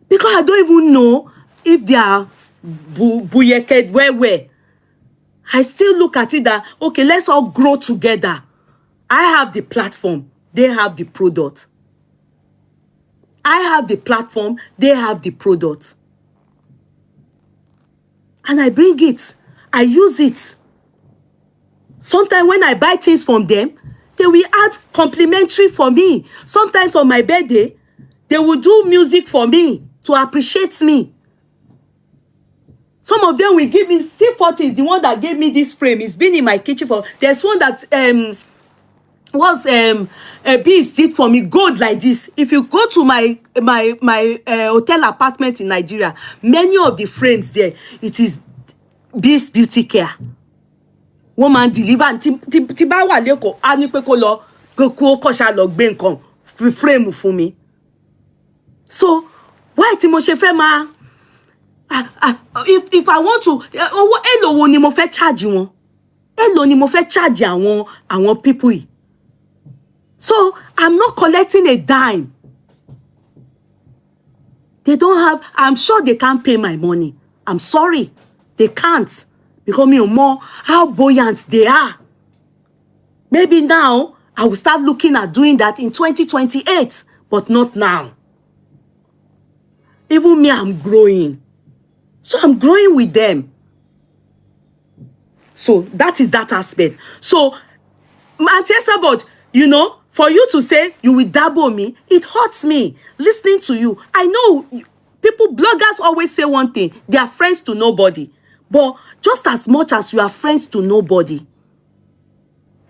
Because I don't even know if they are buyeked where. I still look at it that, okay, let's all grow together. I have the platform. They have the product. I have the platform. They have the product. And I bring it. I use it. Sometimes when I buy things from them, they will add complimentary for me. Sometimes on my birthday, they will do music for me to appreciate me. Some of them will give me, C40 is the one that gave me this frame. It's been in my kitchen for, there's one that Beefs did for me, gold like this. If you go to my hotel apartment in Nigeria, many of the frames there, it is Beefs Beauty Care. Woman deliver and tiba wa leko ani pe ko lo ko sha lo gbe nkan frame fún mi. So why tí mo ṣe fẹ́ máa if I want to owó èló wo ni mo fẹ́ charge wọn? Èló ni mo fẹ́ charge àwọn people yìí? So I'm not collecting a dime. They don't have, I'm sure they can't pay my money. I'm sorry. They can't. Because me more how buoyant they are. Maybe now I will start looking at doing that in 2028, but not now. Even me, I'm growing. So I'm growing with them. So that is that aspect. So, Auntie Esabod, you know, for you to say you will dabble me, it hurts me listening to you. I know people, bloggers always say one thing, they are friends to nobody. But just as much as you are friends to nobody,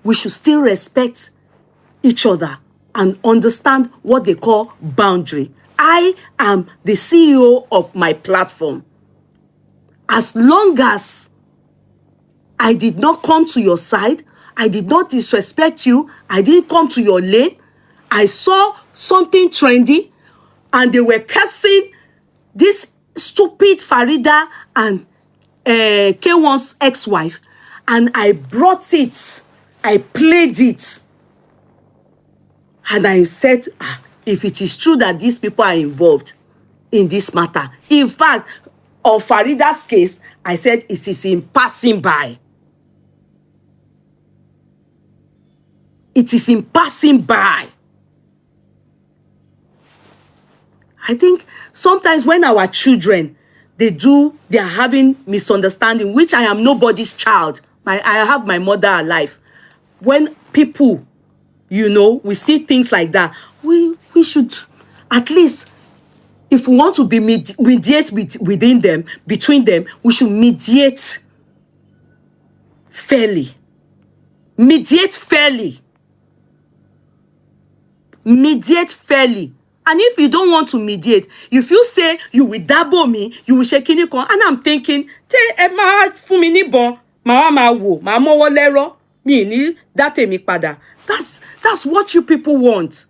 we should still respect each other and understand what they call boundary. I am the CEO of my platform. As long as I did not come to your side, I did not disrespect you, I didn't come to your lane, I saw something trendy and they were cursing this stupid Farida and K1's ex-wife, and I brought it, I played it, and I said, if it is true that these people are involved in this matter, in fact, of Farida's case, I said it is in passing by. It is in passing by. I think sometimes when our children, they are having misunderstanding, which I am nobody's child. I have my mother alive. When people, you know, we see things like that, we should at least, if we want to be mediate within them, between them, we should mediate fairly. Mediate fairly. Mediate fairly. And if you don't want to mediate, if you say you will dabble me, you will shake in, and I'm thinking, that's what you people want,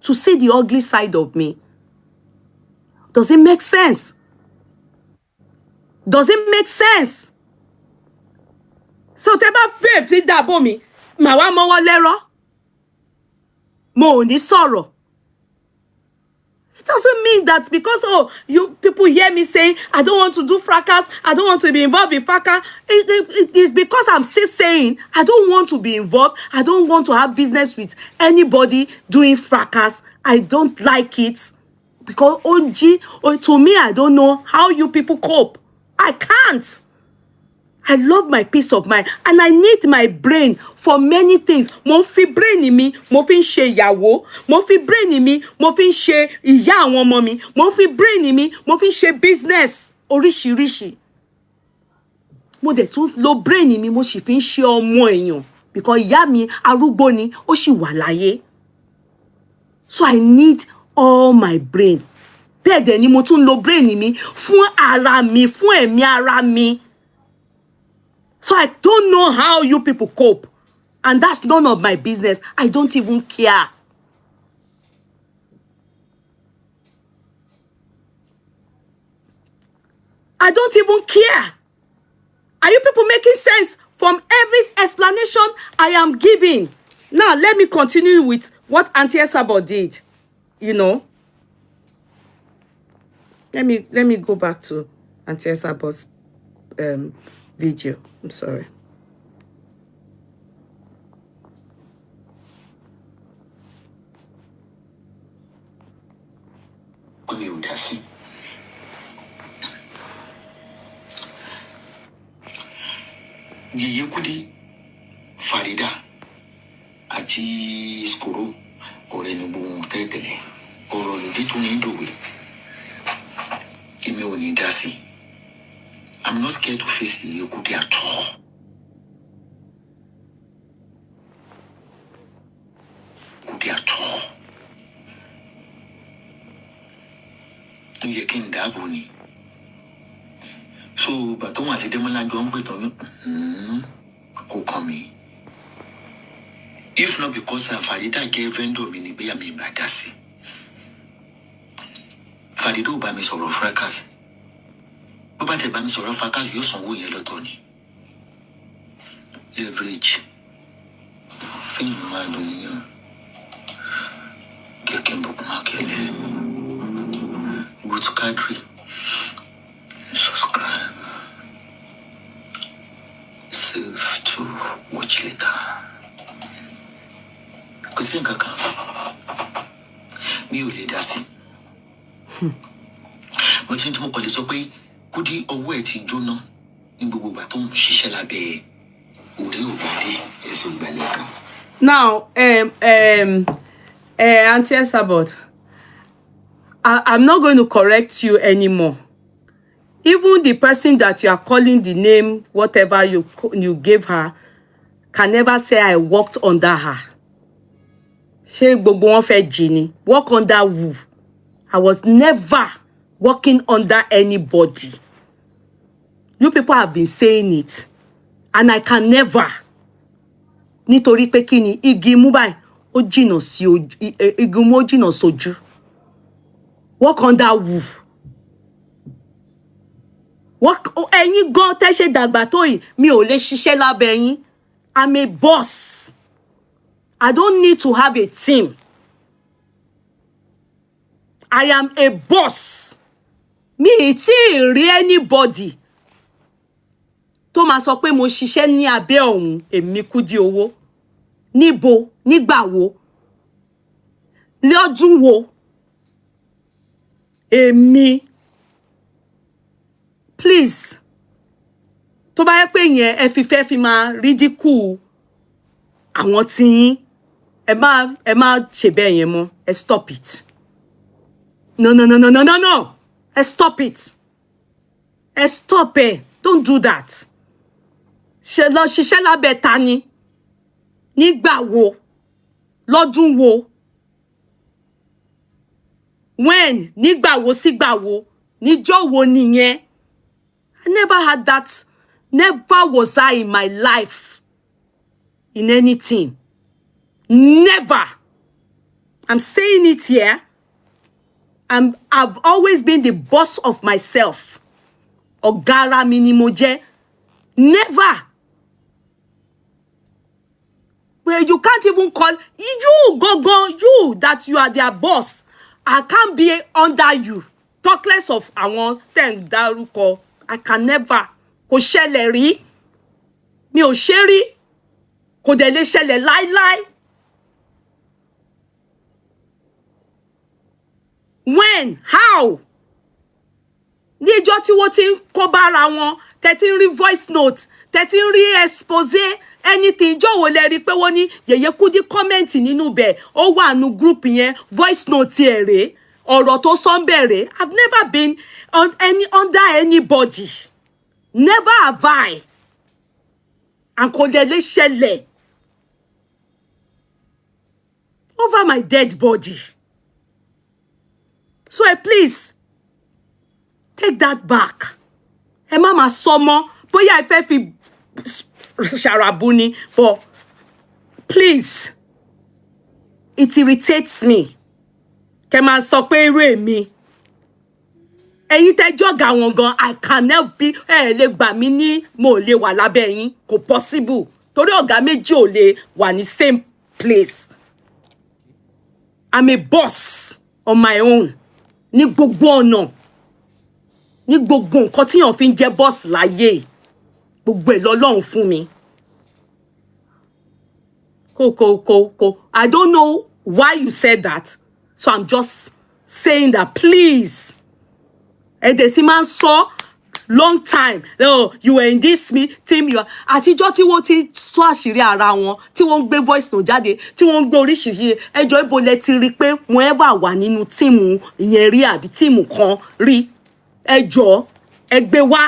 to see the ugly side of me. Does it make sense? Does it make sense? So babe, ti dabble me, mo ni sorrow. It doesn't mean that because, you people hear me saying, I don't want to do fracas, I don't want to be involved in fracas. It is because I'm still saying, I don't want to be involved. I don't want to have business with anybody doing fracas. I don't like it. Because, to me, I don't know how you people cope. I can't. I love my peace of mind, and I need my brain for many things. Mo fi brain mi, mo fi ṣe ìyàwó, mo fi brain mi, mo fi ṣe ìyá àwọn ọmọ mi, mo fi brain mi, mo fi ṣe business oríṣiríṣi. Mo dẹ̀ tún lo brain mi, mo sì fi ṣe ọmọ èèyàn, because ìyá mi arúgbó ni, ó sì wà láyé. So I need all my brain. Bẹ́ẹ̀ dẹ̀ ni mo tún lo brain mi fún ara mi, fún ẹ̀mí ara mi. So I don't know how you people cope. And that's none of my business. I don't even care. I don't even care. Are you people making sense from every explanation I am giving? Now, let me continue with what Auntie Esabod did. You know. Let me go back to Auntie Esabod's video. I'm sorry. Yeye Kudi, Farida, àti Skoro, ọ̀rẹ́ ni gbogbo tẹ́tẹ̀lẹ̀, ọ̀rọ̀ lòdì tó ní dòwe. Èmi ò ní dá sí. I'm not scared to face Yeye Kudi at all. Kudi at all. Yẹ kí n dáàbò ni. So, bàtọ́ wọn àti Dẹ́mọ́lá jọ ń pè tán ní kò kàn mí. If not because Farida gave vendor mi ni bóyá mi ìbá dá sí. Farida ò bá mi sọ̀rọ̀ fracas. Bó bá tẹ̀ bá mi sọ̀rọ̀ fracas yóò sanwó yẹn lọ́tọ̀ ni. Leverage. Fíìmù máa lò yẹn. Makele. Go to country. Subscribe. Save to watch later. Kusin kaka. Mi ò lè dá sí. Mo ti ń tí mo kọ̀ lè sọ pé Kudi ọwọ́ ẹ̀ ti jóná ní gbogbo ìgbà tó ń ṣiṣẹ́ lábẹ́ orí ògbàdé ẹ̀sìn ògbàlẹ̀ kan. Now, Auntie Esabod, I'm not going to correct you anymore. Even the person that you are calling the name, whatever you gave her, can never say I worked under her. Ṣé gbogbo wọn fẹ́ jí ni? Work under who? I was never working under anybody. You people have been saying it, and I can never. Nítorí pé kí ni igi mú báyìí ó jìnnà sí ojú, igi mú ó jìnnà sójú. Work under who? Work ẹ̀yin gan tẹ́ ṣe dàgbà tó yìí mi ò lè ṣiṣẹ́ lábẹ́ yín. I'm a boss. I don't need to have a team. I am a boss. Mi tí rí anybody tó máa sọ pé mo ṣiṣẹ́ ní abẹ́ ọ̀hún èmi Kudi owó. Níbo, nígbà wo, lọ́dún wo, èmi. Please, tó bá yẹ pé yẹn ẹ fẹ́ fi máa ridicule àwọn tí yín, ẹ má ṣe bẹ́ẹ̀ yẹn mọ́. Ẹ stop it. No. Ẹ stop it. Ẹ stop it. Don't do that. Ṣé lọ ṣiṣẹ́ lábẹ́ ta ni? Nígbà wo? Lọ́dún wo? When? Nígbà wo sígbà wo? Níjọ́ wo nìyẹn? I never had that. Never was I in my life in anything. Never. I'm saying it here. I've always been the boss of myself. Ọ̀gá mi ni mo jẹ́. Never. Well, you can't even call you you that you are their boss. I can't be under you. Talk less of àwọn tẹ́ ń dárúkọ. I can never. Kò ṣẹlẹ̀ rí. Mi ò ṣe rí. Kò dẹ̀ lè ṣẹlẹ̀ láíláí. When? How? Ní ìjọ́ tí wọ́n ti ń kó bára wọn, tẹ́ ti ń rí voice note, tẹ́ ti ń rí expose, anything. Ìjọ́ wo lẹ rí pé wọ́n ní Yeye Kudi comment nínú bẹ̀, ó wà nínú group yẹn, voice note ẹ̀ rèé, ọ̀rọ̀ tó sọ ń bẹ̀rẹ̀. I've never been under anybody. Never have I. And kò dẹ̀ lè ṣẹlẹ̀ over my dead body. So please, take that back. Ẹ má máa sọ mọ́, bóyá ẹ fẹ́ fi ṣàràbù ni, but please, it irritates me. Kẹ́ máa sọ pé irú èmi. Ẹ̀yin tẹ́ jọ̀gá wọn gan, I can never be, lè gbà mí ní mo lè wà lábẹ́ yín, kò possible. Torí ọ̀gá méjì ò lè wà ní same place. I'm a boss on my own. Ní gbogbo ọ̀nà. Ní gbogbo nǹkan tí yàn fi ń jẹ́ boss láyé. Gbogbo ẹ̀ lọ́lọ́run fún mi. Kò. I don't know why you said that. So I'm just saying that, please. Ẹ̀dẹ̀ tí máa ń sọ long time. Oh, you were in this team. Àtijọ́ tí wọ́n ti sọ àṣírí ara wọn, tí wọ́n ń gbé voice note jáde, tí wọ́n ń gbé oríṣiríṣi. Ẹjọ́ ibo lẹ ti rí pé wọ́n ever wà nínú tíìmù ìyẹn rí àbí tíìmù kan rí. Ẹjọ́ ẹ gbé wá.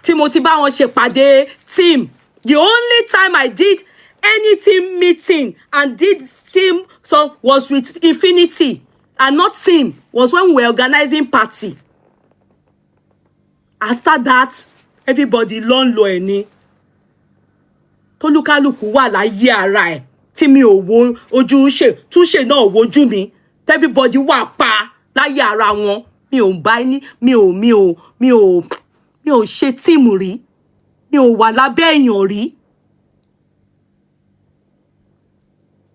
Tí mo ti bá wọn ṣe pàdé team. The only time I did any team meeting and did team so was with Infinity and not team, was when we were organizing party. After that, everybody lọ ẹni. Tolúkálùkù wà láyé ara ẹ̀. Tí mi ò wo ojú túnṣe náà wojú mi. Everybody wà pa láyé ara wọn. Mi ò bá ní, mi ò ṣe tíìmù rí. Mi ò wà lábẹ́ èèyàn rí.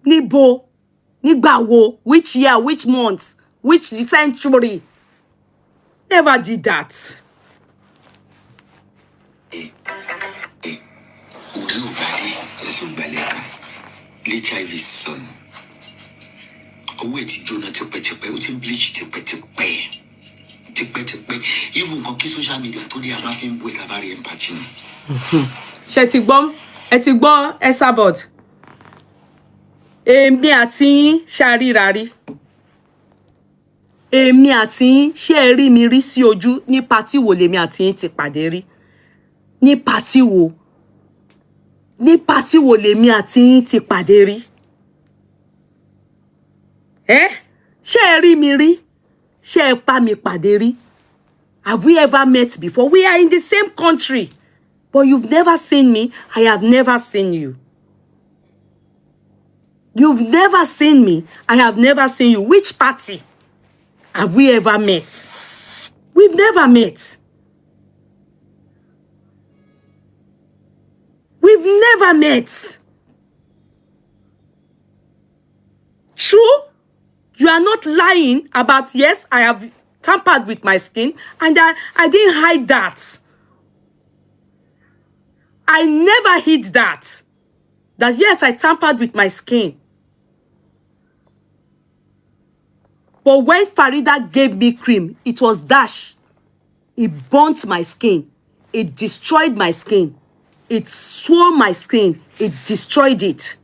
Níbo? Nígbà wo? Which year? Which month? Which century? Never did that. HIV son. Owó ti jóná tipẹ́tipẹ́, ó ti bleach tipẹ́tipẹ́. Even kan kí social media tó dé a máa fi ń bú ẹ̀ lábárí empathy. Ṣé ti gbọ́? Ẹ ti gbọ́ Esabod? Èmi àti yín ṣàríra rí. Èmi àti yín ṣé ẹ rí mi rí sí ojú ní party wo lèmi àti yín ti pàdé rí? Ní party wo? Ní party wo lèmi àti yín ti pàdé rí? Ṣé ẹ rí mi rí? Ṣé ẹ pa mi pàdé rí? Have we ever met before? We are in the same country. But you've never seen me. I have never seen you. You've never seen me. I have never seen you. Which party have we ever met? We've never met. We've never met. True? You are not lying about, yes, I have tampered with my skin, and I didn't hide that. I never hid that. That, yes, I tampered with my skin. But when Farida gave me cream, it was dash. It burnt my skin. It destroyed my skin. It swore my skin. It destroyed it.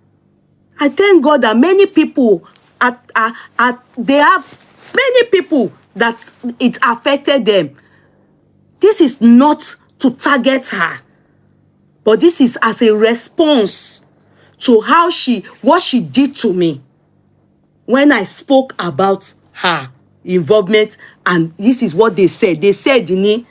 I thank God that many people, they have many people that it affected them. This is not to target her, but this is as a response to what she did to me when I spoke about her involvement. And this is what they said. They said, ní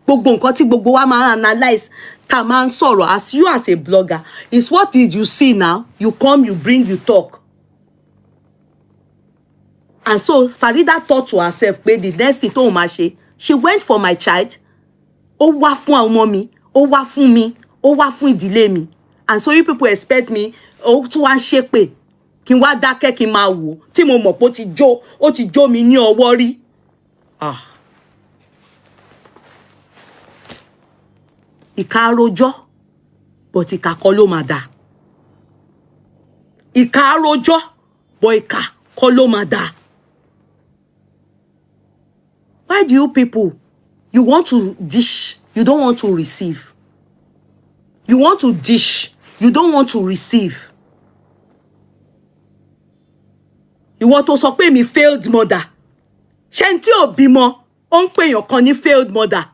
gbogbo nǹkan tí gbogbo wa máa analyze, tá máa ń sọ̀rọ̀, as you as a blogger, is what did you see now? You come, you bring, you talk. And so Farida thought to herself, pé the next thing tó máa ṣe, she went for my child. Ó wá fún àwọn ọmọ mi, ó wá fún mi, ó wá fún ìdílé mi. And so you people expect me, ó tún wá ṣépè, kí n wá dákẹ́ kí n máa wò, tí mo mọ̀ pé ó ti jó mi ní ọwọ́ rí. Ìkà rojọ́, but ìkà kọ́ ló máa dà. Ìkà rojọ́, but ìkà kọ́ ló máa dà. Why do you people, you want to dish, you don't want to receive? You want to dish, you don't want to receive. Ìwọ tó sọ pé mi failed mother. Ṣé n tí ò bímọ, ó ń pè èèyàn kan ní failed mother.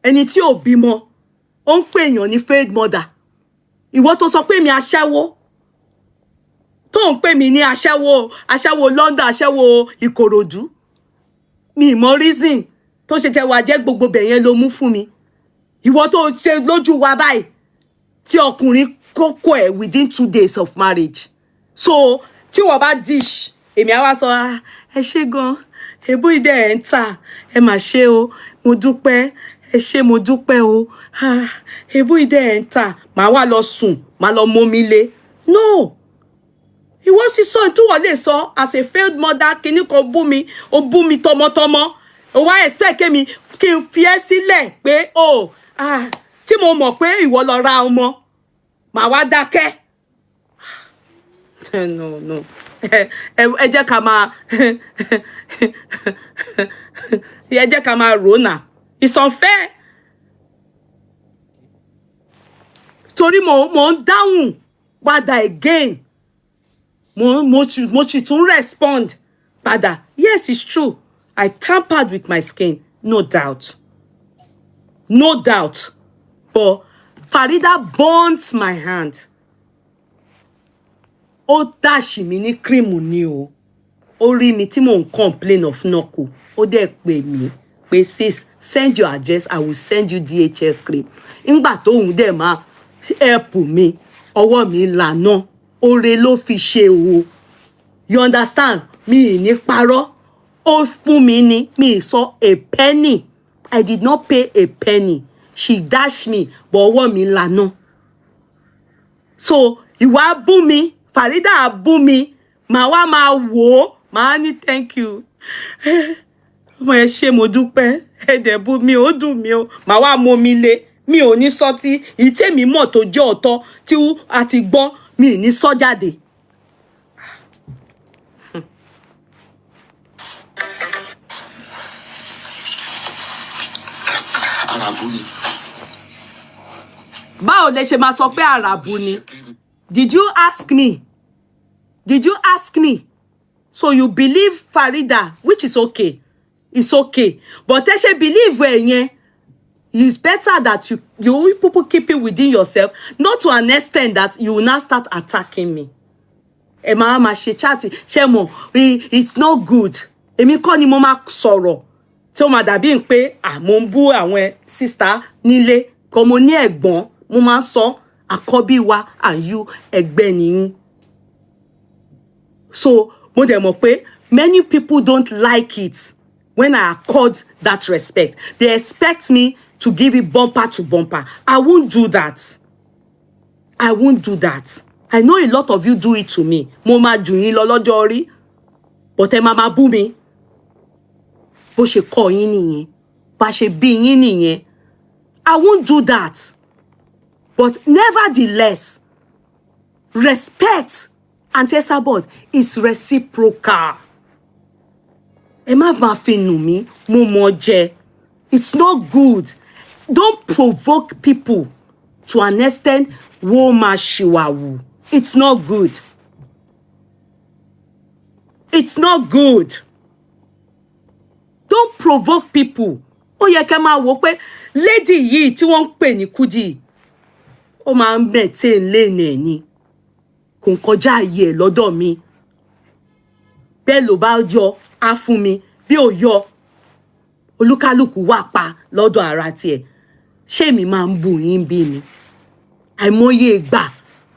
Ẹni tí ò bímọ, ó ń pè èèyàn ní failed mother. Ìwọ tó sọ pé mi aṣẹ́wó, tó ń pè mí ní aṣẹ́wó London, aṣẹ́wó Ìkòròdú. Mi mọ reason tó ṣe tẹ wá jẹ́ gbogbo bẹ̀yẹn ló mú fún mi. Ìwọ tó ṣe lójú wa báyìí tí ọkùnrin kókó ẹ̀ within 2 days of marriage. So tí wọ́n bá dish, èmi á wá sọ, ẹ ṣé gan, èbó ìdẹ ẹ̀ ń tà, ẹ mà ṣe o, mo dúpẹ́, ẹ ṣé mo dúpẹ́ o, èbó ìdẹ ẹ̀ ń tà, màá wá lọ sùn, màá lọ mómi lé. No. Ìwọ sì sọ tí wọ́n lè sọ as a failed mother, kíní kan bú mi, ó bú mi tọmọtọmọ. Ó wá expect kí n fi ẹ́ sílẹ̀ pé tí mo mọ̀ pé ìwọ lọ ra ọmọ, màá wá dákẹ́. No. Ẹ jẹ́ ká máa rò náà. It's unfair. Torí mo ń dáhùn padà again. Mo sì tún respond padà. Yes, it's true. I tampered with my skin. No doubt. No doubt. But Farida burnt my hand. Ó dáṣì mi ní cream ni o. Ó rí mi tí mò ń complain of knuckle. Ó dẹ̀ pè mí pé sis, send your address, I will send you DHL cream. Nígbà tó ń dẹ̀ máa help mi, ọwọ́ mi lànà. Ore ló fi ṣe o. You understand? Mi ní parọ́. Ó fún mi ní, mi sọ a penny. I did not pay a penny. She dashed me, but ọwọ́ mi lànà. So, ìwà bú mi, Farida bú mi, màá wá máa wò ó, màá ní thank you. Ọmọ ẹ ṣé mo dúpẹ́, ẹ̀dẹ̀ bú mi ó dùn mí o, màá wá mú mi lé, mi ò ní sọ tí ìtẹ́mi mọ̀ tó jẹ́ ọ̀tọ̀ tí a ti gbọ́, mi ì ní sọ jáde. Arabu ni. Báwo lẹ ṣe máa sọ pé àràbù ni? Did you ask me? Did you ask me? So you believe Farida, which is okay. It's okay. But ẹ ṣe believe yẹn, it's better that you people keep it within yourself, not to an extent that you will now start attacking me. Ẹ máa ṣe chat, ṣé mo, it's not good. Èmi kọ́ ni mo máa sọ̀rọ̀. Tí ó máa dàbí pé mo ń bú àwọn sister nílé, kò mo ní ẹ̀gbọ́n, mo máa sọ àkọ́bí wa and you ẹgbẹ́ nìyín. So mo dẹ̀ mọ̀ pé many people don't like it when I accord that respect. They expect me to give it bumper to bumper. I won't do that. I won't do that. I know a lot of you do it to me. Mo máa jù yín lọ lọ́jọ́ orí, but ẹ máa bú mi. Bó ṣe kọ́ yín nìyẹn, bá ṣe bí yín nìyẹn. I won't do that. But nevertheless, respect, Auntie Esabod, is reciprocal. Ẹ má máa fi nù mí, mo mọ̀ jẹ. It's not good. Don't provoke people to an extent wo ma shiwawu. It's not good. It's not good. Don't provoke people. Ó yẹ kẹ́ máa wò pé lady yìí tí wọ́n ń pè ní Kudi, ó máa ń maintain lane ni. Kò ń kọjá ayé lọ́dọ̀ mi. Bẹ́ẹ̀ ló bá yọ á fún mi, bí ó yọ olúkálùkù wà pa lọ́dọ̀ ara tiẹ̀. Ṣé mi máa ń bú yín bí ni? Àìmọye ìgbà.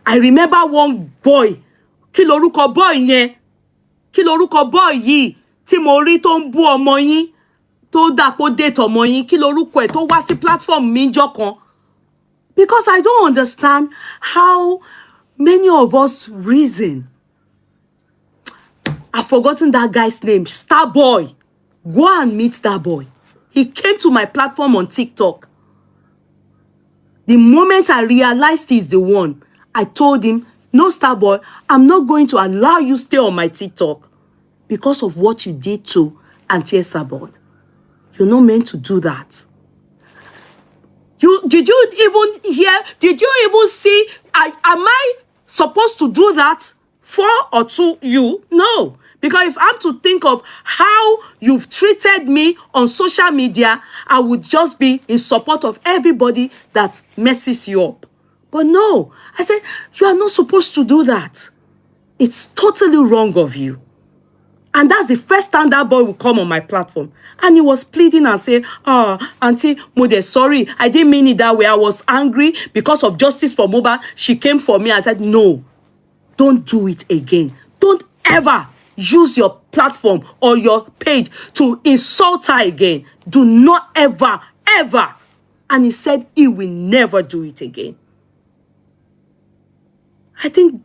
I remember one boy. Kí lorúkọ boy yẹn? Kí lorúkọ boy yìí tí mo rí tó ń bú ọmọ yín, tó dàpọ̀ date ọmọ yín? Kí lorúkọ ẹ̀ tó wá sí platform mi ńjọ́ kan? Because I don't understand how many of us reason. I've forgotten that guy's name. Star Boy. Go and meet that boy. He came to my platform on TikTok. The moment I realized he's the one, I told him, no, Star Boy, I'm not going to allow you stay on my TikTok because of what you did to Auntie Esabod. You're not meant to do that. Did you even hear? Did you even see? Am I supposed to do that for or to you? No. Because if I'm to think of how you've treated me on social media, I would just be in support of everybody that messes you up. But no, I said, you are not supposed to do that. It's totally wrong of you. And that's the first time that boy will come on my platform. And he was pleading and saying, Auntie Mode, sorry, I didn't mean it that way. I was angry because of Justice for Mohbad. She came for me and said, no, don't do it again. Don't ever use your platform or your page to insult her again. Do not ever, ever. And he said he will never do it again. I think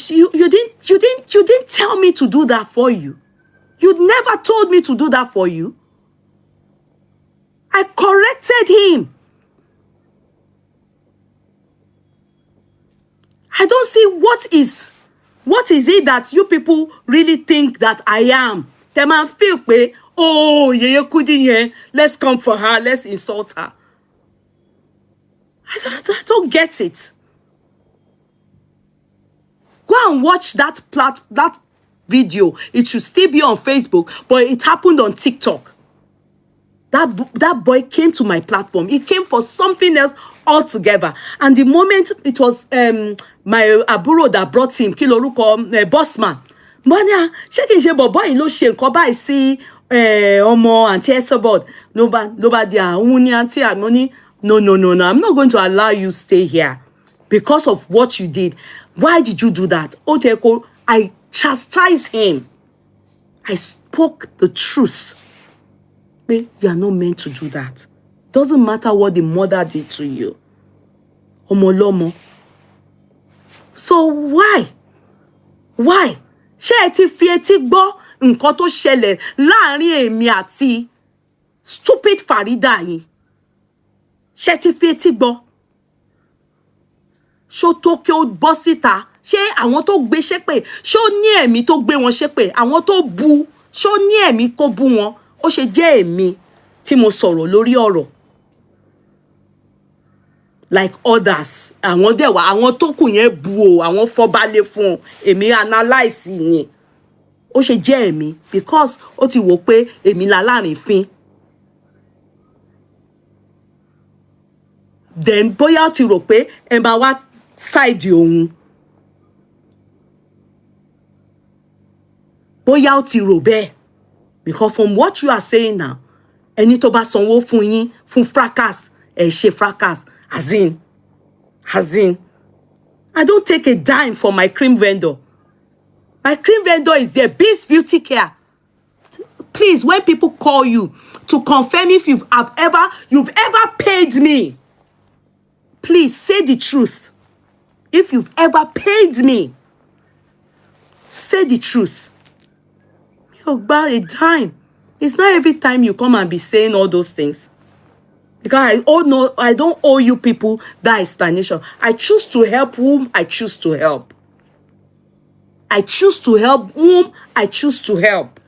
you didn't tell me to do that for you. You never told me to do that for you. I corrected him. I don't see what is it that you people really think that I am. They man feel pé, oh, Yeye Kudi yen, let's come for her, let's insult her. I don't get it. Go and watch that video. It should still be on Facebook, but it happened on TikTok. That boy came to my platform. He came for something else altogether. And the moment it was my aburo that brought him, Kiloruko Bossman. Monia, she boy lo she nkoba isi omo Auntie Esabod. Nobody Auntie Amoni. No. I'm not going to allow you stay here because of what you did. Why did you do that? Oteko, I chastised him. I spoke the truth. You are not meant to do that. Doesn't matter what the mother did to you. Omolomo. So why? Why? Ṣé ẹ ti fi etí gbọ́ nǹkan tó ṣẹlẹ̀ láàrin èmi àti stupid Farida yìí? Ṣé ẹ ti fi etí gbọ́? Ṣó tó kí ó bọ́ síta? Ṣé àwọn tó gbé ṣépè, ṣó ní ẹ̀mí tó gbé wọn ṣépè? Àwọn tó bu, ṣó ní ẹ̀mí kó bú wọn? Ó ṣe jẹ́ èmi tí mo sọ̀rọ̀ lórí ọ̀rọ̀. Like others, àwọn dẹ̀ wá, àwọn tó kù yẹn bu o, àwọn fọbalẹ̀ fún o, èmi analyse ni. Ó ṣe jẹ́ èmi because ó ti wò pé èmi la lárinfín. Then bóyá ó ti rò pé ẹ máa wá side òun. Bóyá ó ti rò bẹ́ẹ̀. Because from what you are saying now, ẹni tó bá sanwó fún yín fún fracas, ẹ ṣe fracas. As in, I don't take a dime for my cream vendor. My cream vendor is there, Beast Beauty Care. Please, when people call you to confirm if you've ever paid me, please say the truth. If you've ever paid me, say the truth. About a dime. It's not every time you come and be saying all those things. Because I don't owe you people that explanation. I choose to help whom I choose to help. I choose to help whom I choose to help.